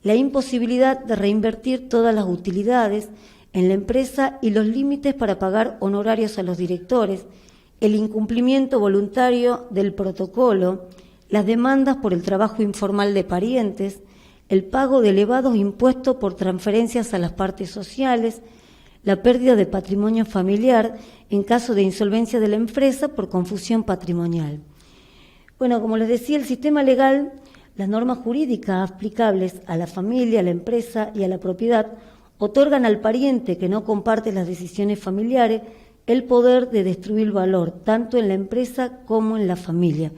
la imposibilidad de reinvertir todas las utilidades en la empresa y los límites para pagar honorarios a los directores, el incumplimiento voluntario del protocolo, las demandas por el trabajo informal de parientes, el pago de elevados impuestos por transferencias a las partes sociales, la pérdida de patrimonio familiar en caso de insolvencia de la empresa por confusión patrimonial. Bueno, como les decía, el sistema legal, las normas jurídicas aplicables a la familia, a la empresa y a la propiedad otorgan al pariente que no comparte las decisiones familiares el poder de destruir valor, tanto en la empresa como en la familia.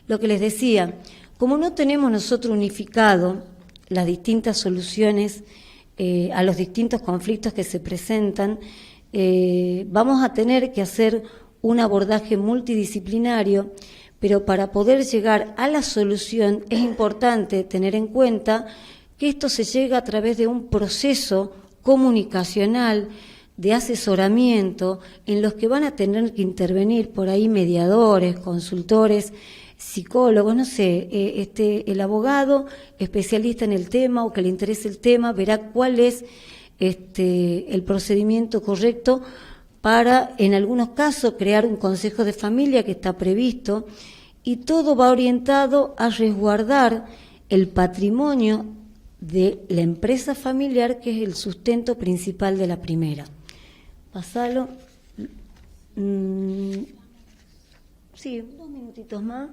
Lo que les decía, como no tenemos nosotros unificado las distintas soluciones a los distintos conflictos que se presentan, vamos a tener que hacer un abordaje multidisciplinario, pero para poder llegar a la solución es importante tener en cuenta que esto se llega a través de un proceso comunicacional de asesoramiento en los que van a tener que intervenir por ahí mediadores, consultores, psicólogos, no sé, el abogado especialista en el tema o que le interese el tema verá cuál es el procedimiento correcto para, en algunos casos, crear un consejo de familia que está previsto, y todo va orientado a resguardar el patrimonio de la empresa familiar, que es el sustento principal de la primera. Pasalo. Sí, 2 minutitos más.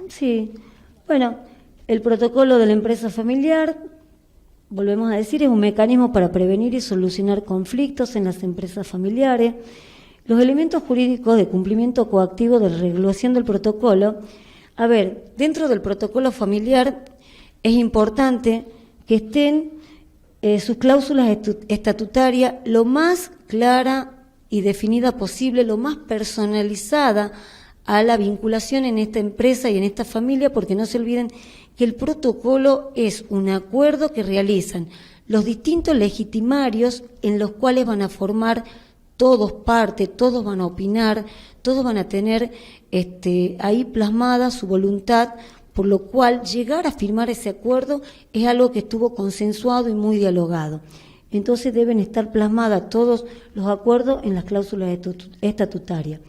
Sí, bueno, el protocolo de la empresa familiar, volvemos a decir, es un mecanismo para prevenir y solucionar conflictos en las empresas familiares. Los elementos jurídicos de cumplimiento coactivo de la regulación del protocolo. A ver, dentro del protocolo familiar es importante que estén sus cláusulas estatutarias lo más clara y definida posible, lo más personalizada a la vinculación en esta empresa y en esta familia, porque no se olviden que el protocolo es un acuerdo que realizan los distintos legitimarios en los cuales van a formar todos parte, todos van a opinar, todos van a tener ahí plasmada su voluntad, por lo cual llegar a firmar ese acuerdo es algo que estuvo consensuado y muy dialogado. Entonces deben estar plasmadas todos los acuerdos en las cláusulas estatutarias.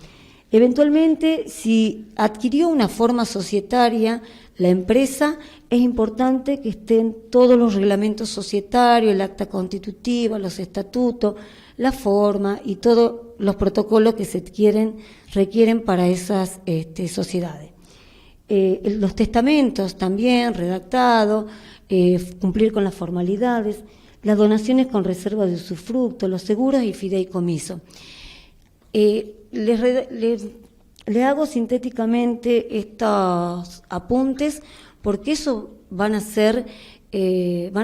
Eventualmente, si adquirió una forma societaria la empresa, es importante que estén todos los reglamentos societarios, el acta constitutiva, los estatutos, la forma y todos los protocolos que se requieren para esas sociedades. Los testamentos también redactados, cumplir con las formalidades, las donaciones con reserva de usufructo, los seguros y fideicomiso. Les hago sintéticamente estos apuntes porque eso van a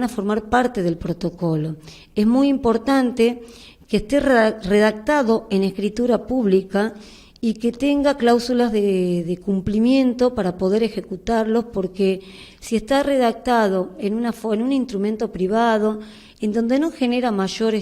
formar parte del protocolo. Es muy importante que esté redactado en escritura pública y que tenga cláusulas de cumplimiento para poder ejecutarlos, porque si está redactado en un instrumento privado, en donde no genera mayor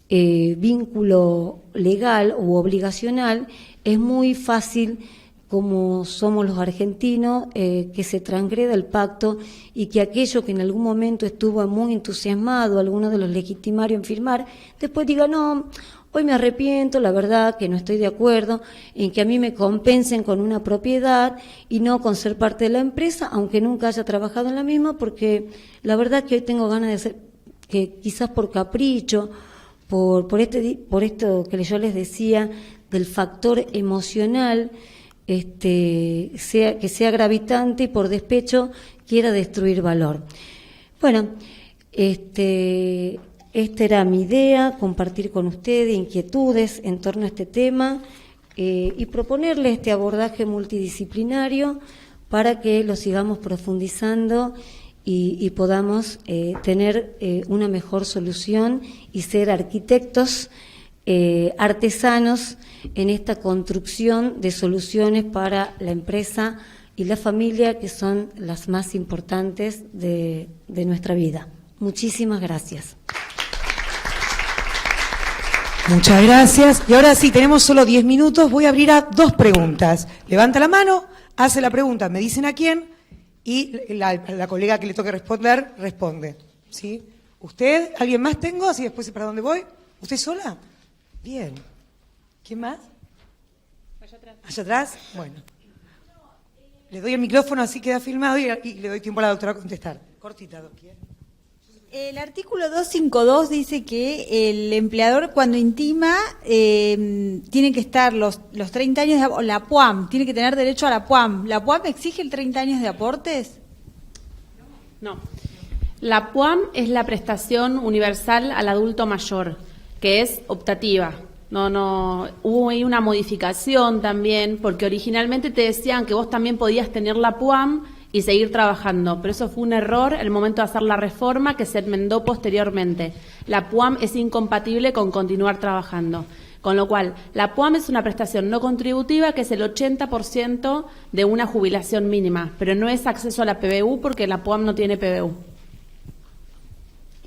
vínculo legal u obligacional, es muy fácil, como somos los argentinos, que se transgreda el pacto y que aquello que en algún momento estuvo muy entusiasmado alguno de los legitimarios en firmar, después diga, no, hoy me arrepiento, la verdad que no estoy de acuerdo en que a mí me compensen con una propiedad y no con ser parte de la empresa, aunque nunca haya trabajado en la misma, porque la verdad que hoy tengo ganas de ser, que quizás por capricho, por esto que yo les decía del factor emocional, que sea gravitante y por despecho quiera destruir valor. Bueno, esta era mi idea, compartir con ustedes inquietudes en torno a este tema y proponerle este abordaje multidisciplinario para que lo sigamos profundizando y podamos tener una mejor solución y ser arquitectos, artesanos en esta construcción de soluciones para la empresa y la familia, que son las más importantes de nuestra vida. Muchísimas gracias. Muchas gracias. Y ahora sí, tenemos solo 10 minutos. Voy a abrir a 2 preguntas. Levanta la mano, hace la pregunta, me dicen a quién, y la colega que le toque responder, responde. ¿Sí? ¿Usted? ¿Alguien más tengo? Así después, ¿para dónde voy? ¿Usted sola? Bien. ¿Quién más? Allá atrás. ¿Allá atrás? Bueno. Le doy el micrófono, así queda filmado, y le doy tiempo a la doctora a contestar. Cortita, doctora. El artículo 252 dice que el empleador, cuando intima, tiene que estar los 30 años de la PUAM, tiene que tener derecho a la PUAM. ¿La PUAM exige el 30 años de aportes? No. La PUAM es la prestación universal al adulto mayor, que es optativa. No, hubo ahí una modificación también, porque originalmente te decían que vos también podías tener la PUAM y seguir trabajando, pero eso fue un error al momento de hacer la reforma que se enmendó posteriormente. La PUAM es incompatible con continuar trabajando, con lo cual la PUAM es una prestación no contributiva que es el 80% de una jubilación mínima, pero no es acceso a la PBU porque la PUAM no tiene PBU.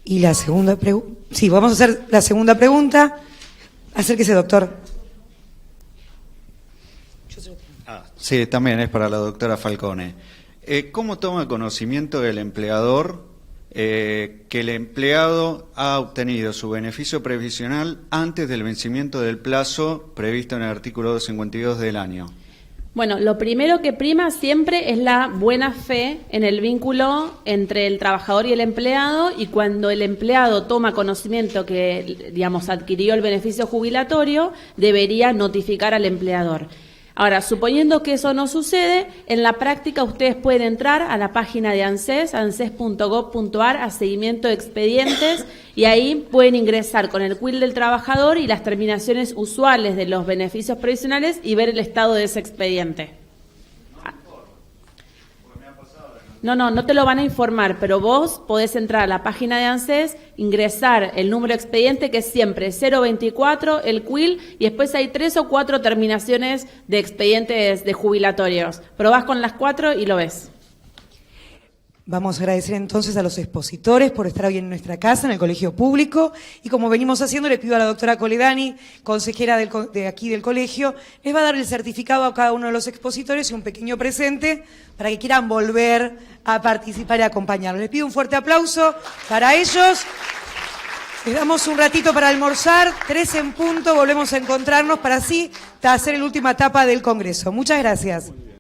Y la segunda pregunta, sí, vamos a hacer la segunda pregunta. Acérquese, doctor. Sí, también es para la doctora Falcone. ¿Cómo toma conocimiento el empleador que el empleado ha obtenido su beneficio previsional antes del vencimiento del plazo previsto en el artículo 252 del año? Bueno, lo primero que prima siempre es la buena fe en el vínculo entre el trabajador y el empleado, y cuando el empleado toma conocimiento que, digamos, adquirió el beneficio jubilatorio, debería notificar al empleador. Ahora, suponiendo que eso no sucede, en la práctica ustedes pueden entrar a la página de ANSES, anses.gov.ar, a seguimiento de expedientes, y ahí pueden ingresar con el CUIL del trabajador y las terminaciones usuales de los beneficios previsionales y ver el estado de ese expediente. No te lo van a informar, pero vos podés entrar a la página de ANSES, ingresar el número de expediente, que es siempre 024, el CUIL, y después hay 3 o 4 terminaciones de expedientes de jubilatorios. Probás con las 4 y lo ves. Vamos a agradecer entonces a los expositores por estar hoy en nuestra casa, en el colegio público, y como venimos haciendo, le pido a la doctora Coledani, consejera de aquí del colegio, les va a dar el certificado a cada uno de los expositores y un pequeño presente para que quieran volver a participar y acompañarlos. Les pido un fuerte aplauso para ellos. Les damos un ratito para almorzar, 3 en punto, volvemos a encontrarnos para así hacer la última etapa del Congreso. Muchas gracias.